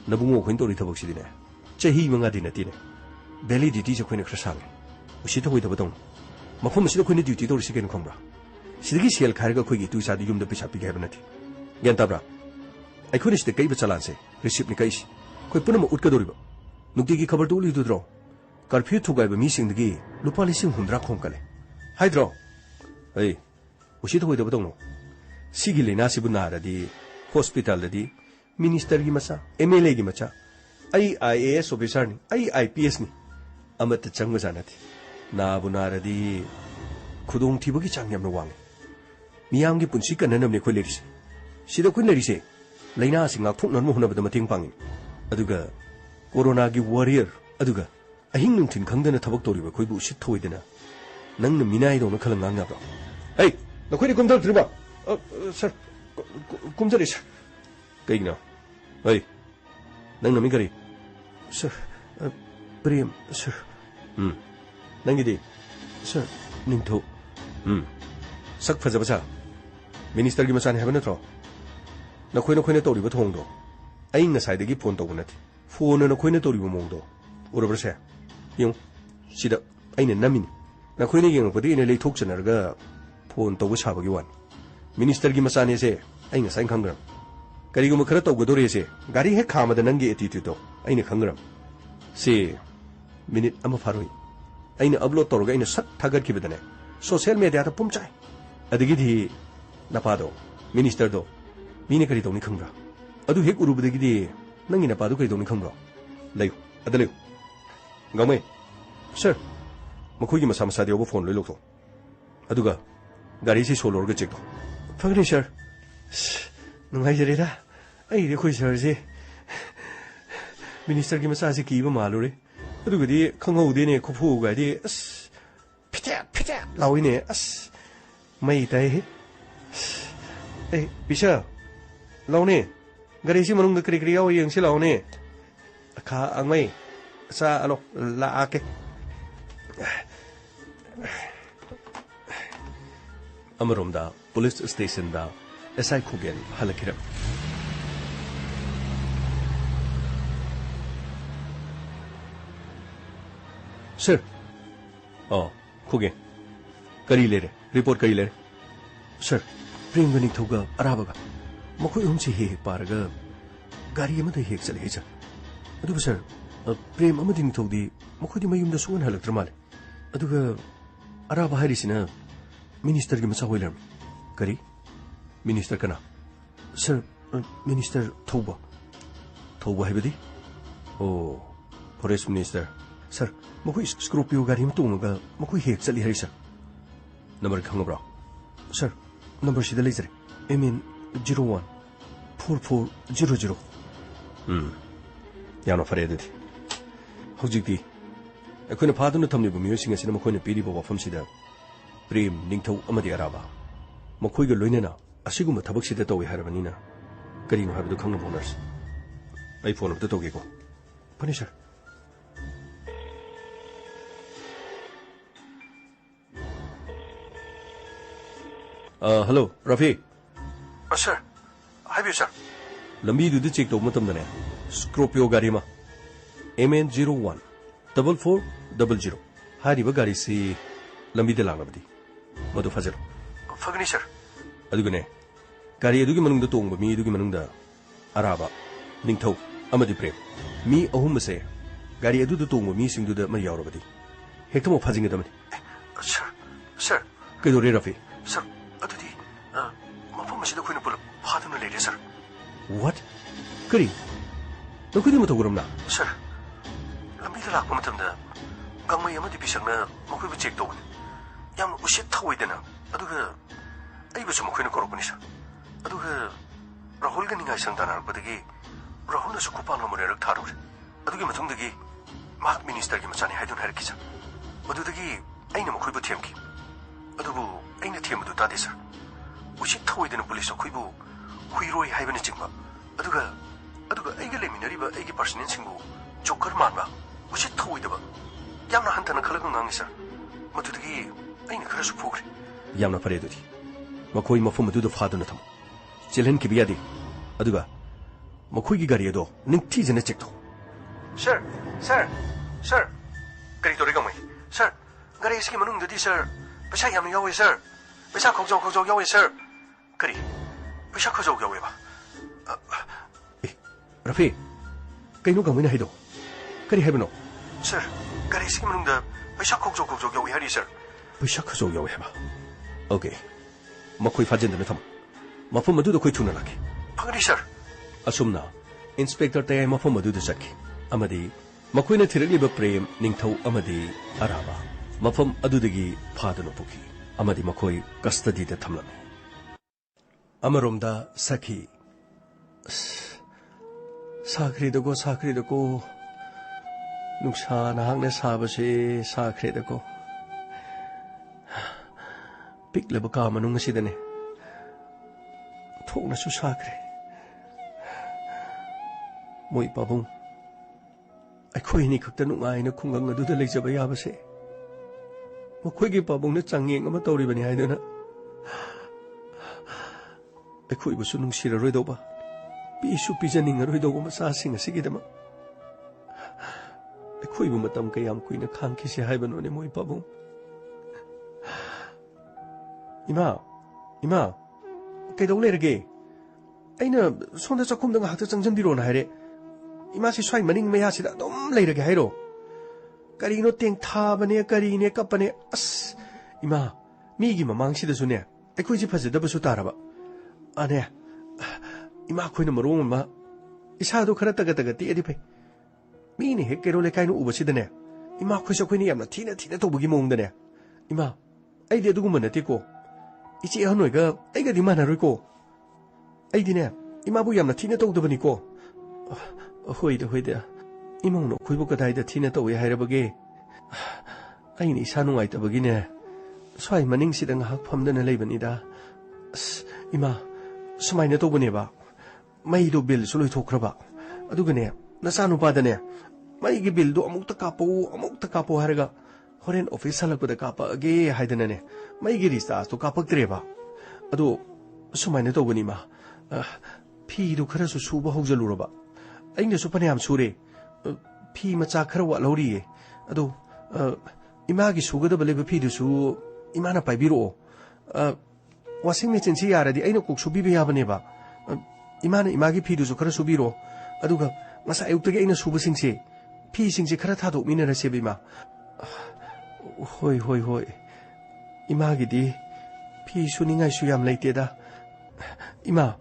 ꯅꯕꯨꯡꯉꯣ ꯑꯩꯈꯣꯏꯅ ꯇꯧꯔꯤ ꯊꯕꯛꯁꯤꯗꯤꯅꯦ ꯆꯍꯤ 5ꯗꯤ ꯅꯠꯇꯦꯅꯦ ꯚꯦꯂꯤꯗꯤꯇꯤꯁꯦ ꯑꯩꯈꯣꯏꯅ ꯈꯔ ꯁꯥꯡꯉꯦ ꯎꯁꯤꯠ ꯊꯑꯣꯏꯗꯕ ꯇꯧꯅꯨ ꯃꯐꯝ ꯑꯁꯤꯗ ꯑꯩꯈꯣꯏꯅ ꯗ꯭ꯌꯨꯇꯤ ꯇꯧꯔꯤꯁꯤ ꯀꯩꯅꯣ ꯈꯪꯕ꯭ꯔꯥ ꯁꯤꯗꯒꯤ ꯁꯦꯜ ꯈꯥꯏꯔꯒ ꯑꯩꯈꯣꯏꯒꯤ ꯏꯇꯨ ꯏꯆꯥꯗꯤ ꯌꯨꯝꯗ ꯄꯩꯁꯥ ꯄꯤꯒꯦ ꯍꯥꯏꯕ ꯅꯠꯇꯦ ꯒ꯭ꯌꯥꯟ ꯇꯥꯕ꯭ꯔꯥ ꯑꯩꯈꯣꯏꯅ ꯁꯤꯗ ꯀꯩꯕ ꯆꯂꯥꯟꯁꯦ ꯔꯤꯁꯤꯞꯅꯤ ꯀꯩꯁꯤ ꯑꯩꯈꯣꯏ ꯄꯨꯝꯅꯃꯛ ꯎꯠꯀꯗꯧꯔꯤꯕ ꯅꯨꯡꯇꯤꯒꯤ ꯈꯕꯔꯗꯨ ꯎꯠꯂꯤꯗꯨꯗ꯭ꯔꯣ ꯀꯥꯔꯐ꯭ꯌꯨ ꯊꯨꯒꯥꯏꯕ ꯃꯤꯁꯤꯡꯗꯒꯤ ꯂꯨꯄꯥ 60,000 ꯈꯣꯝꯀꯠꯂꯦ ꯍꯥꯏꯗ꯭ꯔꯣ ꯎꯁꯤꯠ ꯊꯑꯣꯏꯗꯕ ꯇꯧꯅꯨ ꯁꯤꯒꯤ ꯂꯩꯅꯥꯁꯤꯕꯨ ꯅꯥꯔꯗꯤ ꯍꯣꯁꯄꯤꯇꯥꯜꯗꯗꯤ ꯃꯤꯅꯤꯁꯇꯔꯒꯤ ꯃꯆꯥ MLAꯒꯤ ꯃꯆꯥ ꯑꯩ IAS ꯑꯣꯐꯤꯁꯥꯔꯅꯤ ꯑꯩ IPSꯅꯤ ꯑꯃꯠꯇ ꯆꯪꯕꯖꯥ ꯅꯠꯇꯦ ꯅꯥꯕꯨ ꯅꯥꯔꯗꯤ ꯈꯨꯗꯣꯡꯊꯤꯕꯒꯤ ꯆꯥꯡ ꯌꯥꯝꯅ ꯋꯥꯡꯉꯤ ꯃꯤꯌꯥꯝꯒꯤ ꯄꯨꯟꯁꯤ ꯀꯟꯅꯅꯕꯅꯤ ꯑꯩꯈꯣꯏ ꯂꯩꯔꯤꯁꯦ ꯁꯤꯗ ꯑꯩꯈꯣꯏ ꯂꯩꯔꯤꯁꯦ ꯂꯩꯅꯥ ꯑꯁꯤ ꯉꯥꯛꯊꯣꯛꯅꯕ ꯍꯣꯠꯅꯕꯗ ꯃꯇꯦꯡ ꯄꯥꯡꯉꯤ ꯑꯗꯨꯒ ꯀꯣꯔꯣꯅꯥꯒꯤ ꯋꯥꯔꯤꯌꯔ ꯑꯗꯨꯒ ꯑꯍꯤꯡ ꯅꯨꯡꯊꯤꯟ ꯈꯪꯗꯅ ꯊꯕꯛ ꯇꯧꯔꯤꯕ ꯑꯩꯈꯣꯏꯕꯨ ꯎꯁꯤꯠ ꯊꯑꯣꯏꯗꯅ ꯅꯪꯅ ꯃꯤꯅꯥꯏꯗꯧꯅ ꯈꯜꯂ ꯉꯥꯡꯅꯕ꯭ꯔꯣ ꯅꯈꯣꯏꯗꯤ ꯀꯨꯝꯊꯔꯛꯇ꯭ꯔꯤꯕ ꯁꯔ ꯀꯨꯝꯖꯔꯤ ꯁꯔ ꯀꯩꯒꯤꯅꯣ ꯅꯪ ꯅꯃꯤꯡ ꯀꯔꯤ ꯁꯔ ꯄ꯭ꯔꯦꯝ ꯁꯔ ꯅꯪꯒꯤꯗꯤ ꯁꯔ ꯅꯤꯡꯊꯧ ꯁꯛ ꯐꯖꯕ ꯁꯥ ꯃꯤꯅꯤꯁꯇꯔꯒꯤ ꯃꯆꯥꯅꯤ ꯍꯥꯏꯕ ꯅꯠꯇ꯭ꯔꯣ ꯅꯈꯣꯏꯅ ꯇꯧꯔꯤꯕ ꯊꯧꯑꯣꯡꯗꯣ ꯑꯩ ꯉꯁꯥꯏꯗꯒꯤ ꯐꯣꯟ ꯇꯧꯕ ꯅꯠꯇꯦ ꯐꯣꯟꯅ ꯅꯈꯣꯏꯅ ꯇꯧꯔꯤꯕ ꯃꯑꯣꯡꯗꯣ ꯎꯔꯕ꯭ꯔꯁꯦ ꯌꯦꯡꯉꯨ ꯁꯤꯗ ꯑꯩꯅ ꯅꯝꯃꯤꯅꯤ ꯅꯈꯣꯏꯅ ꯌꯦꯡꯉꯛꯄꯗꯤ ꯑꯩꯅ ꯂꯩꯊꯣꯛꯆꯅꯔꯒ ꯐꯣꯟ ꯇꯧꯕ ꯁꯥꯕꯒꯤ ꯋꯥꯅꯤ ꯃꯤꯅꯤꯁꯇꯔꯒꯤ ꯃꯆꯥꯅꯦꯁꯦ ꯑꯩ ꯉꯁꯥꯏ ꯈꯪꯈ꯭ꯔꯝ ꯀꯔꯤꯒꯨꯝꯕ ꯈꯔ ꯇꯧꯒꯗꯣꯔꯦꯁꯦ ꯒꯥꯔꯤ ꯍꯦꯛ ꯈꯥꯝꯕꯗ ꯅꯪꯒꯤ ꯑꯦꯇꯤꯇ꯭ꯌꯨꯗꯇꯣ ꯑꯩꯅ ꯈꯪꯈ꯭ꯔꯝ ꯁꯤ ꯃꯤꯅꯤꯠ ꯑꯃ ꯐꯥꯔꯣꯏ ꯑꯩꯅ ꯑꯞꯂꯣꯗ ꯇꯧꯔꯒ ꯑꯩꯅ ꯁꯠ ꯊꯥꯒꯠꯈꯤꯕꯗꯅꯦ ꯁꯣꯁꯤꯌꯦꯜ ꯃꯦꯗꯤꯌꯥꯗ ꯄꯨꯝꯆꯥꯏ ꯑꯗꯒꯤꯗꯤ ꯅꯄꯥꯗꯣ ꯃꯤꯅꯤꯁꯇꯔꯗꯣ ꯃꯤꯅ ꯀꯔꯤ ꯇꯧꯅꯤ ꯈꯪꯕ꯭ꯔꯥ ꯑꯗꯨ ꯍꯦꯛ ꯎꯔꯨꯕꯗꯒꯤꯗꯤ ꯅꯪꯒꯤ ꯅꯄꯥꯗꯣ ꯀꯔꯤ ꯇꯧꯅꯤ ꯈꯪꯕ꯭ꯔꯣ ꯂꯩꯌꯨ ꯑꯗ ꯂꯩꯌꯨ Gamay. Sir, makugi masama sa diyo phone loy lokto. Aduga, gari si solo orga check to. Fagni sir. Nungai jarida. Ay de khoi sir si. Minister ki masa si ki ba malu re. Aduga di khangau de ne khofu ga di as pita lawi ne as mai tai. Ay bisa. Law ne. Gari si manung da kri kri yaw yang si law ne. Ka ang mai sa ano la ake. Amaromda police station da SI Kugen halakiram. Sir. Oh, Kugen. Kari le re. Report kari le. Sir. Prem gani thoga arabaga. Makoi umsi he paraga. Gari amada hek chale he sir. Aduga sir. Prem amadi ni thodi makoi di mayum da suan halaktra male. Aduga araba harisina Minister ki masa hoilam. Kari? Minister kana? Sir, Minister Thoba. Thoba hai badi? Oh, Forest Minister. Sir, makoi Scorpio gari matunga makoi hek chali hari sir. Number khangabra. Sir, number sida leizare. MN 01 4400. Yana fare dadi. Hojikti. Akoina phaduna thamni bu miyosing asina makoina piri bo wafam sida. Prem Ningthau amadi araba. Makoi ga loinena asiguma thabak sida tawi harabanina. Karino habdu khangna bonus. Ai phone up to go. Pani sir. Hello, Rafi. Sir. Hi sir. Lambi du check to matam dane. Scorpio gari ma. MN01 4400. Hariba gari si lambi de lanabdi. Madu fazer. Fagni sir. Adugane. Gari adugi manungda tongba mi adugi manungda araba Ningthau amadi Prem. Mi ahum se gari adu da tongba mi singdu da ma yaurabadi. Hektamo fajinga damani. Sir. Kedore Rafi. Sir, adudi mafam masida khoina pula phaduna lele sir. What? Kari? Nakudi mo toguramna? Sir. Lambi da lakpa matamda gangmai amadi bisangna makoi bu check tawani. Yam ushit thawidana aduga ai basu makhoina korokani sir. Aduga Rahul ga ningai sang tanar badagi Rahul na su kupan no morerak tharure. Adugi matungdagi mak minister gi machani haidun harki sir. Madudagi aina makhoi bu thiamki. Adubu aina thiamdu tade sir. Ushit thawidana police khoi bu huiroi haibani chingba. Aduga aiga leminari ba aigi personnel singbu joker manba ushit thawidaba. Yamna hantana khalagang ngangi sir. Madudagi aina khara su phugre. Yamna pare dudi. Makoi mafum adu da phaduna tham. Chilhen ki biyadi. Aduga makoi gi gari ado ningthi jena check to. Sir. Gari to regamai. Sir, gari iski manung dudi sir. Pesa yamna yawe sir. Pesa khojau yawe sir. Gari. Pesa khojau yawe ba. Rafi. Kaino gamai na hido. Gari haibno. Sir, gari iski manung da pesa khojau yawe hari sir. Pesa khojau yawe ba. Okay. Makoi fajenda na tham. Mafum adu da koi thuna laki. Phagni sir. Asumna Inspector tay mafum adu da sakki. Amadi makoi na thirali ba Prem Ningthau amadi araba. Mafum adu dagi phaduna puki. Amadi makoi custody da thamlami. Amaromda sakhi. Sakri da ko. Nuksa nahang na sabase sakri da ko. Piklaba ka manung asidane. Thokna su sakre. Moi pabung. Akhoi ni khakta nungai na khungang adu da leijaba yabase. Makhoi gi pabung na changyeng ama tawri bani haiduna. Akhoi busu nungsira roi doba. Pisu pijaning roi doba masa sing asigidama. Akhoi bu matam kayam kuina khangki se haibano ne moi pabung. Ima, kaidaw leirage. Aina sonda chakhumda ngahakta changjambiro na haire. Ima si swai maning maya sida adum leirage hairo. Karino teng thabane karine kapane as. Ima, migi mamang sida sune. Akhoi ji phajadaba su taraba. Ane. Ima khoina marong ma isa do khara taga ti adi phe. Mi ni he kero le kaino uba sidane. Ima khoi sa khoi ni yamna thina to bugi mong da ne ima ai de dugu mana te ko ichi hanoi ga ai ga di mana roi ko ai di ne ima bu yamna thina to da bani ko hoi da imong no khoi bu ka dai da thina to we hai ra bage ai ni sa nungai ta bagi ne swai maning si da ngak pham da na lei bani da ima samai na to bane ba mai do bil su loi thokra ba adu ga ne na sa nu pa da ne mai gi bil do amuk ta kapo haraga horen office halak da kapa age haidana ne mai gi rista to kapak tre ba adu sumaina to gani ma phi du khara su ba haujalu ro ba aina su pane am sure phi macha khara wa lori adu ima gi suga da bale phi du su ima na pai biro washing machine si yara di aina kok su bi ya bane ba ima gi phi du su khara su biro adu ga masa ayuk te aina su ba sing se phi sing se khara tha do mina ra se bi ma hoi ima gi di phi su ni ngai su yam leite da ima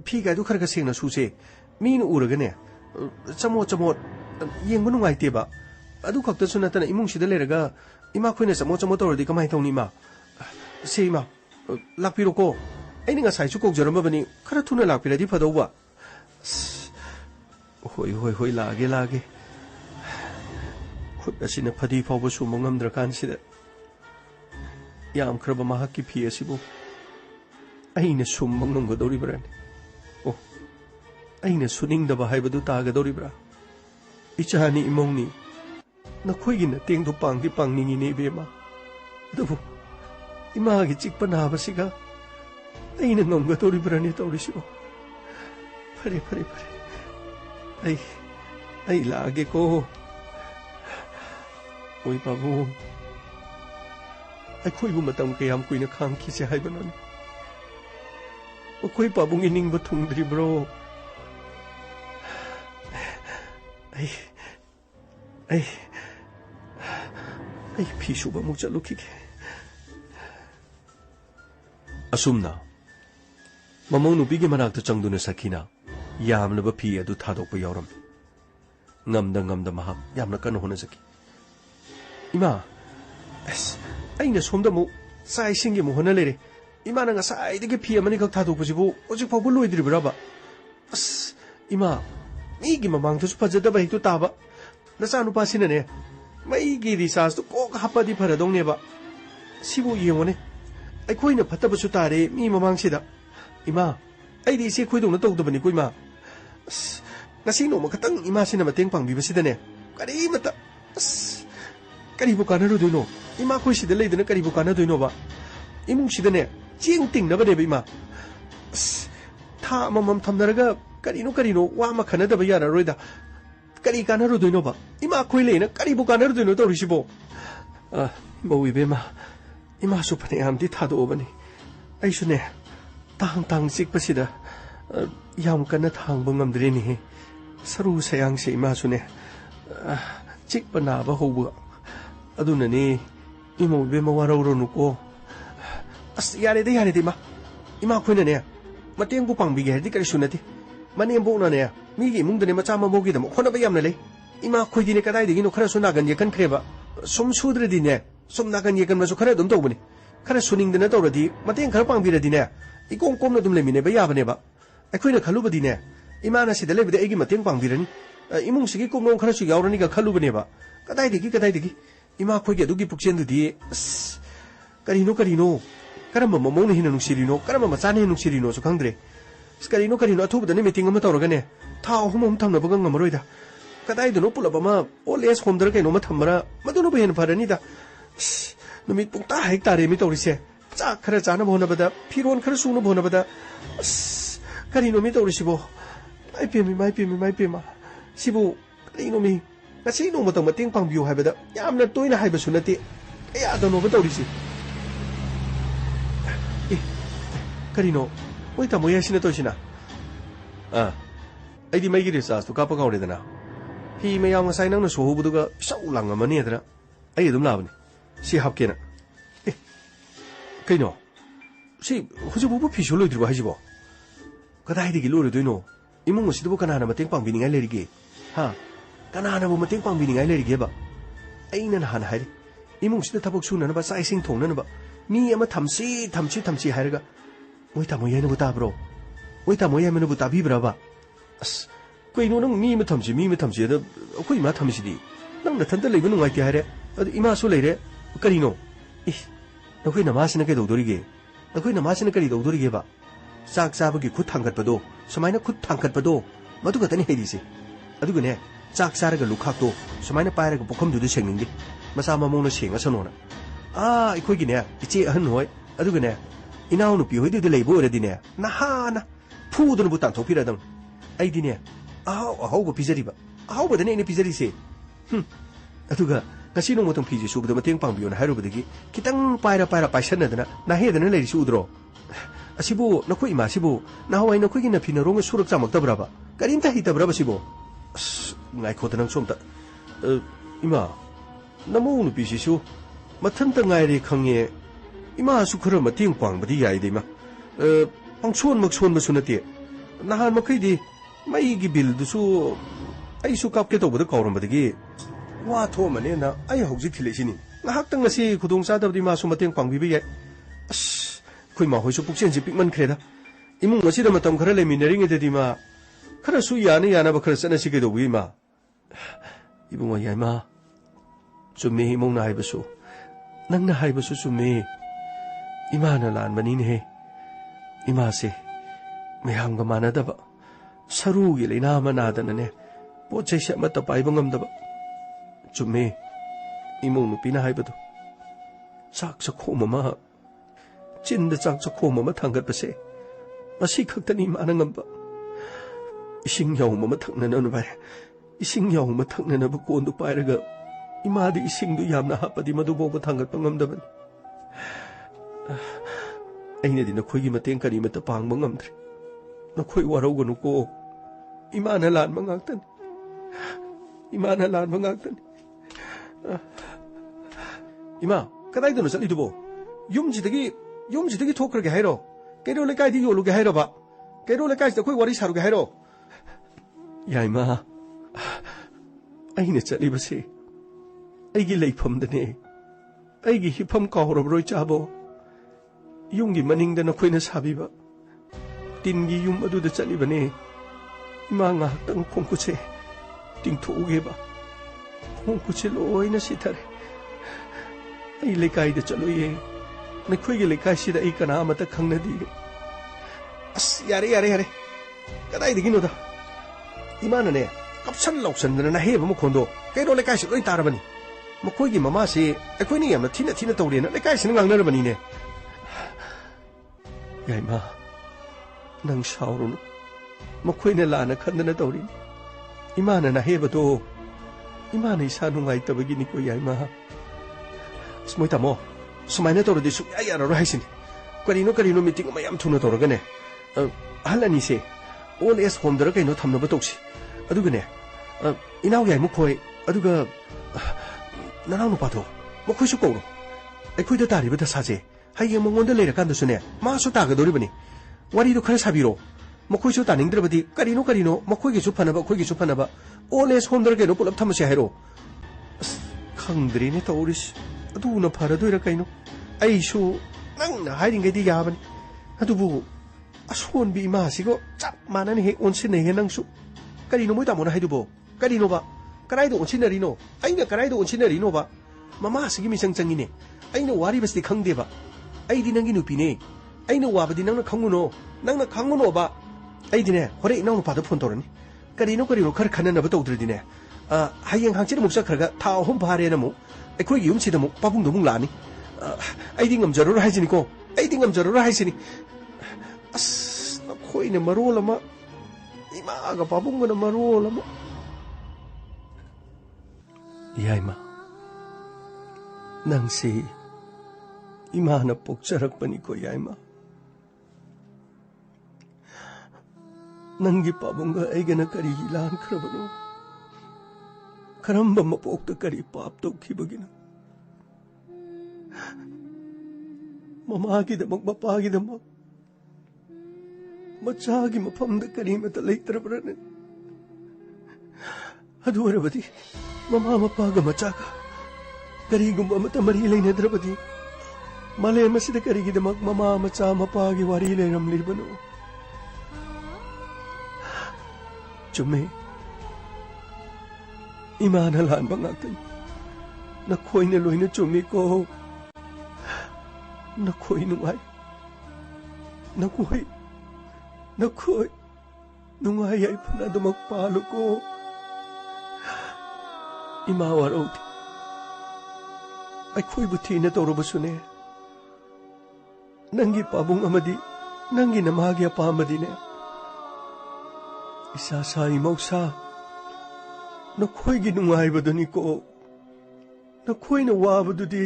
phi ga du khara ga sing na su se mi nu ura ga ne chamo yeng bu nu ngai te ba adu khak ta su na ta imung si da le ga ima khoi na chamo to ri kamai thong ni ma se ma lak pi ro ko ai ni nga sai su kok jaram ba ni khara thu na lak pi ra di pha do ba hoi la ge khut asina phadi phau bu su mongam dra kan si da yam khraba ma ki phi asibu aina sum mongam go dori bra o aina suning da ba hai badu ta ga dori bra ichani imong ni na khoi gi na teng do pang ni ne be ma dabu ima gi chik pa na ba si ga aina ngom ga dori bra ni tori si o pare ai la ge ko oi babu ai khoi bu matam ke yam kuina khang ki se hai banon o khoi babu ngi ning ba thung dri bro ai phi su ba mu chalu ki asumna mamong nu bi ge manak ta changdu na sakina yam na ba phi adu thadok pa yoram ngam da mahak yam na kan hona saki ima aina somda mu sai singi mu hona lere ima na nga sai de phi amani khak thadok pa sibu ojik pha bu loi dri bra ba ima mi gi mamang tu pha jada ba hik tu ta ba na sa nu pa sin ne mai gi research to ko ha pa di phara dong ne ba sibu yeng ne ai khoi na phata ba su ta re mi mamang si da ima ai di se khoi dong na tok da bani koi ma ngasi no ma khatang ima sin na mateng pang bi ba si da ne kari mata kari bu kana ro do no ima khoi si da lei da na kari bu kana do no ba imung si da ne ching ting na ba de ba ima tha mamam tham na ga kari no wa ma khana da ba ya ra roi da kari kana ro do no ba ima khoi le na kari bu kana ro do no to ri si bo bo wi be ma ima su phane am di tha do ba ni ai su ne tang sik pa si da yam kana thang ba ngam dre ni saru sayang se ima su ne chik pa na ba ho bu adu na ni imo be ma wa ro nu ko yare de ma ima khoi na ne mateng bu pang bi ge di kari su na ti mani bu na ne mi gi mung de ne ma cha ma bo gi da mo khona ba yam na le ima khoi di ne kadai de gi no khara su na gan ye kan khre ba sum su dre di ne sum na gan ye kan ma su khara dum to bu ni khara suning de na to ra di mateng khara pang bi ra di ne ikom kom na dum le mi ne ba ya ba ne ba ai khoi na khalu ba di ne ima na si de le bi de ai gi mateng pang bi ra ni imung si gi kom no khara su yaw ra ni ga khalu ba ne ba kadai de gi ima khoi ge du gi puk chen du di kari no karam ma mo ne hin nu siri no karam ma cha ne nu siri no su khang dre kari no athu ba ne meeting ma to ra ga ne tha hum tham na ba ngam roi da kadai du no pula ba ma all as home dra ke no ma tham ra ma du no ba hen phara ni da no mi puk ta hek ta re mi to ri se cha khara cha na bo na ba da phiron khara su no bo na ba da kari no mi to ri si bo mai pe ma si bo kari no mi ngasi no ma tang mating pang biu hai ba da yam na toina hai ba su na ti ya da no ba to ri si kari no oi ta mo ya sin to sin na ai di mai gi research to ka pa gaw re da na hi me yang sai nang na so bu du ga sau lang ma ne da ai dum la ba ni si hap ke na kai no si hu ju bu phi shu lo dir ba hai ji bo ka dai di gi lo re do no imung si du kana na mating pang bi ni ngai le ri ge ha kana na bu mating pang bi ni ngai le ri ge ba ꯑꯩꯅ ꯅꯍꯥꯟ ꯍꯥꯏꯔꯤ ꯏꯃꯨꯡꯁꯤꯗ ꯊꯕꯛ ꯁꯨꯅꯅꯕ ꯆꯥꯛ ꯏꯁꯤꯡ ꯊꯣꯡꯅꯅꯕ ꯃꯤ ꯑꯃ ꯊꯝꯁꯤ ꯍꯥꯏꯔꯒ ꯃꯣꯏ ꯇꯥꯃꯣ ꯌꯥꯏꯅꯕꯨ ꯇꯥꯕ꯭ꯔꯣ ꯃꯣꯏ ꯇꯥꯃꯣ ꯌꯥꯏꯃꯅꯕꯨ ꯇꯥꯕꯤꯕ꯭ꯔꯕ ꯑꯁ ꯀꯩꯅꯣ ꯅꯪ ꯃꯤ ꯑꯃ ꯊꯝꯁꯤ ꯑꯗ ꯑꯩꯈꯣꯏ ꯏꯃꯥ ꯊꯝꯁꯤꯗꯤ ꯅꯪ ꯅꯊꯟꯇ ꯂꯩꯕ ꯅꯨꯡꯉꯥꯏꯇꯦ ꯍꯥꯏꯔꯦ ꯑꯗꯨ ꯏꯃꯥꯁꯨ ꯂꯩꯔꯦ ꯀꯔꯤꯅꯣ ꯅꯈꯣꯏ ꯅꯃꯥꯁꯤꯅ ꯀꯩꯗꯧꯗꯣꯔꯤꯒꯦ ꯅꯈꯣꯏ ꯅꯃꯥꯁꯤꯅ ꯀꯔꯤ ꯇꯧꯗꯣꯔꯤꯒꯦꯕ ꯆꯥꯛ ꯆꯥꯕꯒꯤ ꯈꯨꯠ ꯊꯥꯡꯒꯠꯄꯗꯣ ꯁꯨꯃꯥꯏꯅ ꯈꯨꯠ ꯊꯥꯡꯒꯠꯄꯗꯣ ꯃꯗꯨ ꯈꯛꯇꯅꯤ ꯍꯩꯔꯤꯁꯦ ꯑꯗꯨꯒꯅꯦ ꯆꯥꯛ ꯆꯥꯔꯒ ꯂꯨꯈꯥꯛꯇꯣ ꯁꯨꯃꯥꯏꯅ ꯄꯥꯏꯔꯒ ꯄꯨꯈꯝꯗꯨꯗ ꯁꯦꯡꯅꯤꯡꯗꯦ ꯃꯆꯥ ꯃꯃꯧꯅ ꯁꯦꯡꯉꯁꯅꯣꯅ ꯑꯩꯈꯣꯏꯒꯤꯅꯦ ꯏꯆꯦ ꯑꯍꯟ ꯍꯣꯏ ꯑꯗꯨꯒꯅꯦ ꯏꯅꯥꯎꯅꯨꯄꯤ ꯍꯣꯏꯗꯨꯗ ꯂꯩꯕ ꯑꯣꯏꯔꯗꯤꯅꯦ ꯅꯍꯥꯟꯅ ꯐꯨꯗꯅꯕꯨ ꯇꯥꯟꯊꯣꯛꯄꯤꯔꯗꯧꯅꯤ ꯑꯩꯗꯤꯅꯦ ꯑꯍꯥꯎꯕ ꯄꯤꯖꯔꯤꯕ ꯑꯍꯥꯎꯕꯗꯅꯦ ꯑꯩꯅ ꯄꯤꯖꯔꯤꯁꯦ ꯑꯗꯨꯒ ꯉꯁꯤ ꯅꯣꯡꯃꯇꯪ ꯐꯤꯁꯦ ꯁꯨꯕꯗ ꯃꯇꯦꯡ ꯄꯥꯡꯕꯤꯌꯣꯅ ꯍꯥꯏꯔꯨꯕꯗꯒꯤ ꯈꯤꯇꯪ ꯄꯥꯏꯁꯟꯅꯗꯅ ꯅꯥꯍꯦꯗꯅ ꯂꯩꯔꯤꯁꯤ ꯎꯗ꯭ꯔꯣ ꯑꯁꯤꯕꯨ ꯅꯈꯣꯏ ꯏꯃꯥꯁꯤꯕꯨ ꯅꯍꯥꯟꯋꯥꯏ ꯅꯈꯣꯏꯒꯤ ꯅꯐꯤ ꯅꯔꯣꯡꯒ ꯁꯨꯔꯛ ꯆꯥꯃꯛꯇꯕ꯭ꯔꯕ ꯀꯔꯤꯝꯇ ꯍꯩꯇꯕ꯭ꯔꯕ ꯁꯤꯕꯣ ꯑꯁ ꯉꯥꯏꯈꯣꯗ ꯅꯪ ꯁꯣꯝꯇ ꯏꯃꯥ ꯅꯃꯧ ꯅꯨꯄꯤꯁꯤꯁꯨ ꯃꯊꯟꯇ ꯉꯥꯏꯔꯦ ꯈꯪꯉꯦ 이마수 그럼 띵 광버디 야이디마 방촌막 손버수 나티 나한 막히디 마이기 빌드수 아이수 깝게 도보다 거름버디기 와 토마네 나 아이 혹지 틀리시니 ngahaktang ngasi khudong sadabdi ma sumateng pangbibi ye as khoi ma hoisu puksen ji pikman khreda imung ngasi da matam khara le minering ededi ma khara su yani yana ba khara sana sike do wi ma ibung wa yai ma chumi imung na haibasu nang na haibasu chumi ima na lan bani ne ima se meham ga manada ba saru gi leina mana da ne po chai sha mata pai bangam da ba chumi 이몽 누피나 하이버도 짝짝 코마마 찐데 짝짝 코마마 당갓버세 마시 칵더니 많은 건바 이싱 여우마마 탁내는 바에 이싱 여우마 탁내는 바 꼰도 빠이르가 이마디 이싱도 얌나 하빠디 마도 보고 당갓 방감다번 아이네디 너코이기 마땡까리 마다 방방감들 너코이 와라오고 놓고 이마나 란 방악던 이마나 란 방악던 이마 까다이도 너살 이두보 юм지득이 토크르게 해로 깨로레 까이디 요루게 해로 봐 깨로레 까이스도 거기 와리 사루게 해로 야 이마 아이네 짤리버시 아이기 레이펌드네 아이기 힙함 까호로브로이 짜보 용기 마닝데 너코이네 사비바 딘기 용 어두데 짤리버네 이마 ngahaktang 콩쿠체 띵토우게 봐 콩쿠체 로이나 시타레 ꯑꯩ ꯂꯩꯀꯥꯏꯗ ꯆꯠꯂꯨꯏꯌꯦ ꯅꯈꯣꯏꯒꯤ ꯂꯩꯀꯥꯏꯁꯤꯗ ꯑꯩ ꯀꯅꯥ ꯑꯃꯠꯇ ꯈꯪꯅꯗꯦ ꯑꯁ ꯌꯥꯔꯦ ꯀꯗꯥꯏꯗꯒꯤꯅꯣꯗ ꯏꯃꯥꯅꯅꯦ ꯀꯞꯁꯟ ꯂꯥꯎꯁꯟꯗꯅ ꯅꯍꯦꯕ ꯃꯈꯣꯟꯗꯣ ꯀꯩꯅꯣ ꯂꯩꯀꯥꯏꯁꯤ ꯂꯣꯏ ꯇꯥꯔꯕꯅꯤ ꯃꯈꯣꯏꯒꯤ ꯃꯃꯥꯁꯤ ꯑꯩꯈꯣꯏꯅ ꯌꯥꯝꯅ ꯊꯤꯅ ꯇꯧꯔꯦꯅ ꯂꯩꯀꯥꯏꯁꯤꯅ ꯉꯥꯡꯅꯔꯕꯅꯤꯅꯦ ꯌꯥꯏꯃ ꯅꯪ ꯁꯥꯎꯔꯨꯅꯨ ꯃꯈꯣꯏꯅ ꯂꯥꯟꯅ ꯈꯟꯗꯅ ꯇꯧꯔꯤꯅꯤ 이마ꯅ ꯅꯍꯦꯕꯗꯣ 이마ꯅ 이사 ꯅꯨꯡꯉꯥꯏꯇꯕꯒꯤꯅꯤꯀꯣ ꯌꯥꯏꯃ 스모이 타모 수마이네 도르디 수야야라로 하시니 그리노 미팅 mayam 투나 도르가네 할라니세 올 에스 홈더가 그이노 탐노바 독시 아두가네 이나오게 무코이 아두가 나나노 파도 무코이수 꼬로 에코이도 다리부터 사제 하이게 몽원데 레라 간도스네 마수 다가 도리버니 와리도 khara 사비로 무코이수 다닝드르버디 까리노 무코이게 주파나바 코이게 주파나바 올 에스 홈더가 그이노 뿔럽 탐마시 해로 ꯈꯪꯗ꯭ꯔꯦꯅꯦ ꯇꯧꯔꯤꯁꯤ ꯑꯗꯨꯅ ꯐꯔꯗꯣꯏꯔꯥ ꯀꯩꯅꯣ ꯑꯩꯁꯨ ꯅꯪꯅ ꯍꯥꯏꯔꯤꯉꯩꯗꯤ ꯌꯥꯕꯅꯤ ꯑꯗꯨꯕꯨ ꯑꯁꯣꯟꯕꯤ ꯏꯃꯥꯁꯤꯒ ꯆꯞ ꯃꯥꯟꯅꯅ ꯍꯦꯛ ꯑꯣꯟꯁꯤꯟꯅꯩꯍꯦ ꯅꯪꯁꯨ ꯀꯔꯤꯅꯣ ꯃꯣꯏ ꯇꯥꯃꯣꯅ ꯍꯥꯏꯗꯨꯕꯣ ꯀꯔꯤꯅꯣꯕ ꯀꯗꯥꯏꯗ ꯑꯣꯟꯁꯤꯟꯅꯔꯤꯅꯣ ꯑꯩꯅ ꯀꯗꯥꯏꯗ ꯑꯣꯟꯁꯤꯟꯅꯔꯤꯅꯣꯕ ꯃꯃꯥꯁꯤꯒꯤ ꯃꯤꯆꯪ ꯆꯪꯉꯤꯅꯦ ꯑꯩꯅ ꯋꯥꯔꯤꯕꯁꯤꯗꯤ ꯈꯪꯗꯦꯕ ꯑꯩꯗꯤ ꯅꯪꯒꯤ ꯅꯨꯄꯤꯅꯦ ꯑꯩꯅ ꯋꯥꯕꯗꯤ ꯅꯪꯅ ꯈꯪꯉꯨꯅꯣꯕ ꯑꯩꯗꯤꯅꯦ ꯍꯣꯔꯦꯟ ꯏꯅꯥꯎ ꯅꯨꯄꯥꯗ ꯐꯣꯟ ꯇꯧꯔꯅꯤ ꯀꯔꯤꯅꯣ ꯈꯔ ꯈꯟꯅꯅꯕ ꯇꯧꯗ꯭ꯔꯗꯤꯅꯦ ꯍꯌꯦꯡ ꯍꯥꯡꯆꯤꯠ ꯑꯃꯨꯛ ꯆꯠꯈ꯭ꯔꯒ ꯊꯥ 3 ꯐꯥꯔꯦꯅ ꯑꯃꯨꯛ ꯑꯩꯈꯣꯏꯒꯤ ꯌꯨꯝꯁꯤꯗ ꯑꯃꯨꯛ ꯄꯥꯕꯨꯡꯗꯣ ꯑꯃꯨꯛ ꯂꯥꯛꯑꯅꯤ ꯑꯩꯗꯤ ꯉꯝꯖꯔꯔꯣꯏ ꯍꯥꯏꯁꯤꯅꯤꯀꯣ ꯑꯩꯗꯤ ꯉꯝꯖꯔꯔꯣꯏ ꯍꯥꯏꯁꯤ니 ꯑꯁ ꯅꯈꯣꯏꯅ ꯃꯔꯣꯜ ꯑꯃ 이마가 ꯄꯥꯕꯨꯡꯒꯅ ꯃꯔꯣꯜ ꯑꯃ ꯌꯥꯏꯃ ꯅꯪꯁꯤ 이마ꯅ ꯄꯣꯛꯆꯔꯛꯄꯅꯤꯀꯣ ꯌꯥꯏꯃ ꯅꯪꯒꯤ ꯄꯥꯕꯨꯡꯒ ꯑꯩꯒꯅ ꯀꯔꯤ ꯂꯥꯟꯈ꯭ꯔꯕꯅꯣ ꯀꯔꯝꯕ ꯃꯄꯣꯛꯇ ꯀꯔꯤ ꯄꯥꯞ ꯇꯧꯈꯤꯕꯒꯤꯅꯣ ꯃꯃꯥꯒꯤꯗꯃꯛ ꯃꯄꯥꯒꯤꯗꯃꯛ ꯃꯆꯥꯒꯤ ꯃꯐꯝꯗ ꯀꯔꯤꯃꯠꯇ ꯂꯩꯇ꯭ꯔꯕ꯭ꯔꯅꯦ ꯑꯗꯨ ꯑꯣꯏꯔꯕꯗꯤ ꯃꯃꯥ ꯃꯄꯥꯒ ꯃꯆꯥꯒ ꯀꯔꯤꯒꯨꯝꯕ ꯑꯃꯠꯇ ꯃꯔꯤ ꯂꯩꯅꯗ꯭ꯔꯕꯗꯤ ꯃꯥꯂꯦꯝ ꯑꯁꯤꯗ ꯀꯔꯤꯒꯤꯗꯃꯛ ꯃꯃꯥ ꯃꯆꯥ ꯃꯄꯥꯒꯤ ꯋꯥꯔꯤ ꯂꯩꯔꯝꯂꯤꯕꯅꯣ? ꯆꯨꯝꯃꯦ, ꯏꯃꯥꯅ ꯂꯥꯟꯕ ꯉꯥꯛꯇꯅꯤ. ꯅꯈꯣꯏꯅ ꯂꯣꯏꯅ ꯆꯨꯝꯃꯤꯀꯣ. ꯅꯈꯣꯏ ꯅꯨꯡꯉꯥꯏ. ꯅꯈꯣꯏ ꯅꯨꯡꯉꯥꯏ ꯌꯥꯏꯐꯅ ꯑꯗꯨꯃꯛ ꯄꯥꯜꯂꯨꯀꯣ. ꯏꯃꯥ ꯋꯥꯔꯧꯗꯦ. ꯑꯩꯈꯣꯏꯕꯨ ꯊꯤꯅ ꯇꯧꯔꯕꯁꯨꯅꯦ, ꯅꯪꯒꯤ ꯄꯥꯕꯨꯡ ꯑꯃꯗꯤ ꯅꯪꯒꯤ ꯅꯃꯥꯒꯤ ꯑꯄꯥꯝꯕꯗꯤꯅꯦ, ꯏꯁꯥ ꯁꯥ ꯏꯃꯧꯁꯥ ꯅꯈꯣꯏꯒꯤ ꯅꯨꯡꯉꯥꯏꯕꯗꯨꯅꯤꯀꯣ. ꯅꯈꯣꯏꯅ ꯋꯥꯕꯗꯨꯗꯤ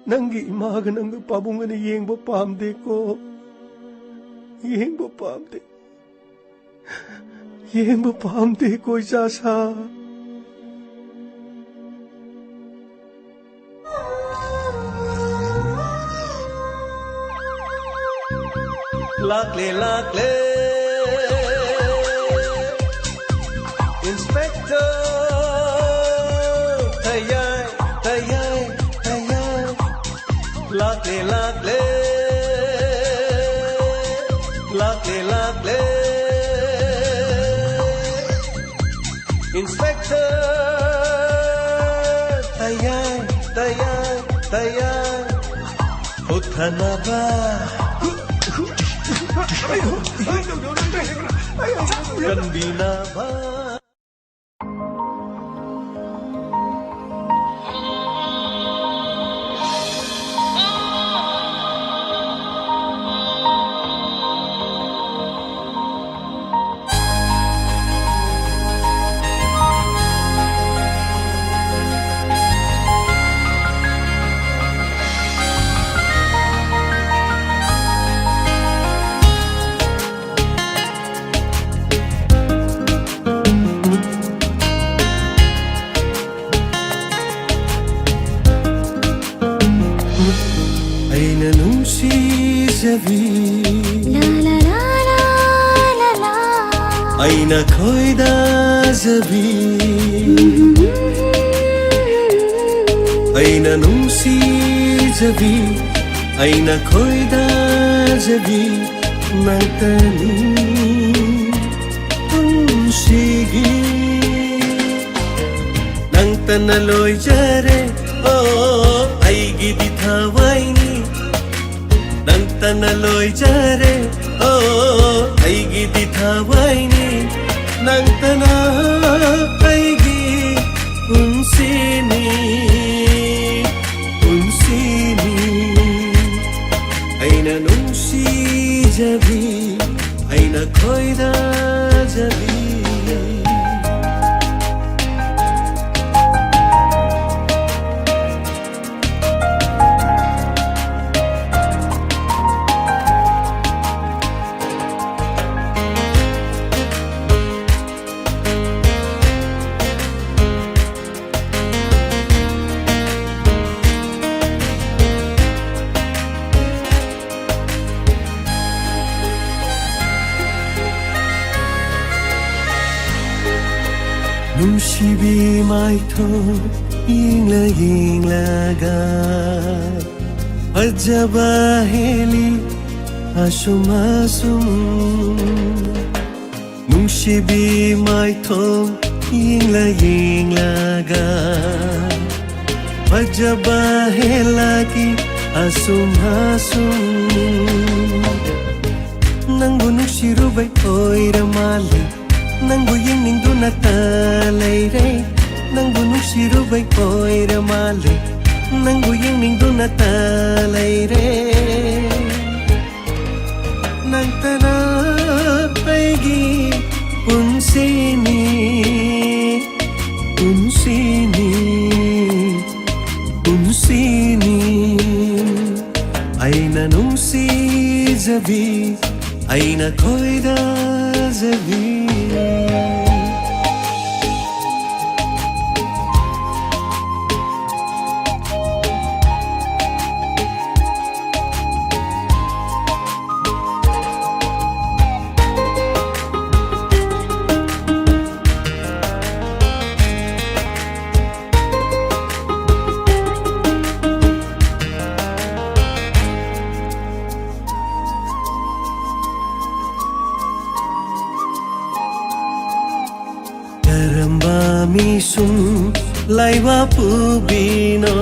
ꯅꯪꯒꯤ ꯏꯃꯥꯒ ꯅꯪꯒ ꯄꯥꯕꯨꯡꯒꯅ ꯌꯦꯡꯕ ꯄꯥꯝꯗꯦꯀꯣ. ꯌꯦꯡꯕ ꯄꯥꯝꯗꯦ. ꯌꯦꯡꯕ ꯄꯥꯝꯗꯦꯀꯣ ꯏꯆꯥ ꯁꯥ. Lakle lakle Inspector Tayay tayay tayay Lakle lakle Lakle lakle Inspector Tayay tayay tayay Uthana ba Ganbina ba? Aina nungsijabi La la la la la la Aina koida jabi Aina nungsijabi Aina koida jabi Nagtani Unsigi Nangtana loy jare Oh Aigi di thawaini Nangtana loy jare Oh Aigi di thawaini Nangtana aigi unsini Aina nungsi jabi Aina koida jabi Nungsibi maitho yinglaga Ajaba heli asum Nungsibi maitho yinglaga Ajaba helaki asum Nangbu nungsirubai oiramali Nangbu yingning talairai Nangbu nungsirubai oiramali Nangbu yingning talairai Nangtana paigi unsini Aina nungsi jabi Aina koida jabi Karamba mi sum laiwa pubino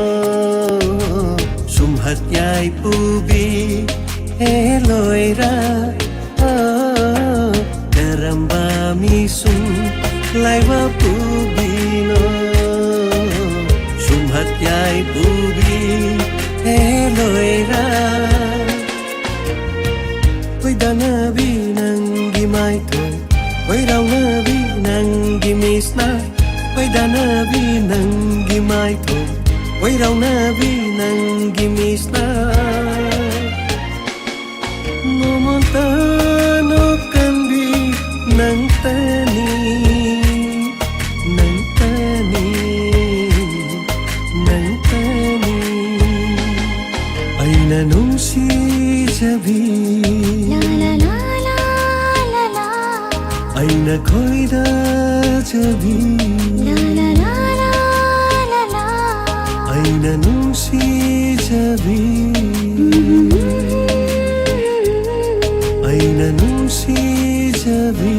Sum hatyai pubi eloira Karamba mi sum laiwa pubino Sum hatyai pubi eloira Oi danabi nangi mai thoi Oi rau nabi nangi misna Oi danabi nangi mai thoi Oi rau nabi nangi misna No montano kambi nang tani nang tani nang tani Aina nungsijabi La la la la la la. Aina koida jabi La la la la la la. Aina nungsijabi Aina nungsijabi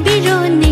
ꯍꯥꯏꯕꯤꯔꯣꯅꯦ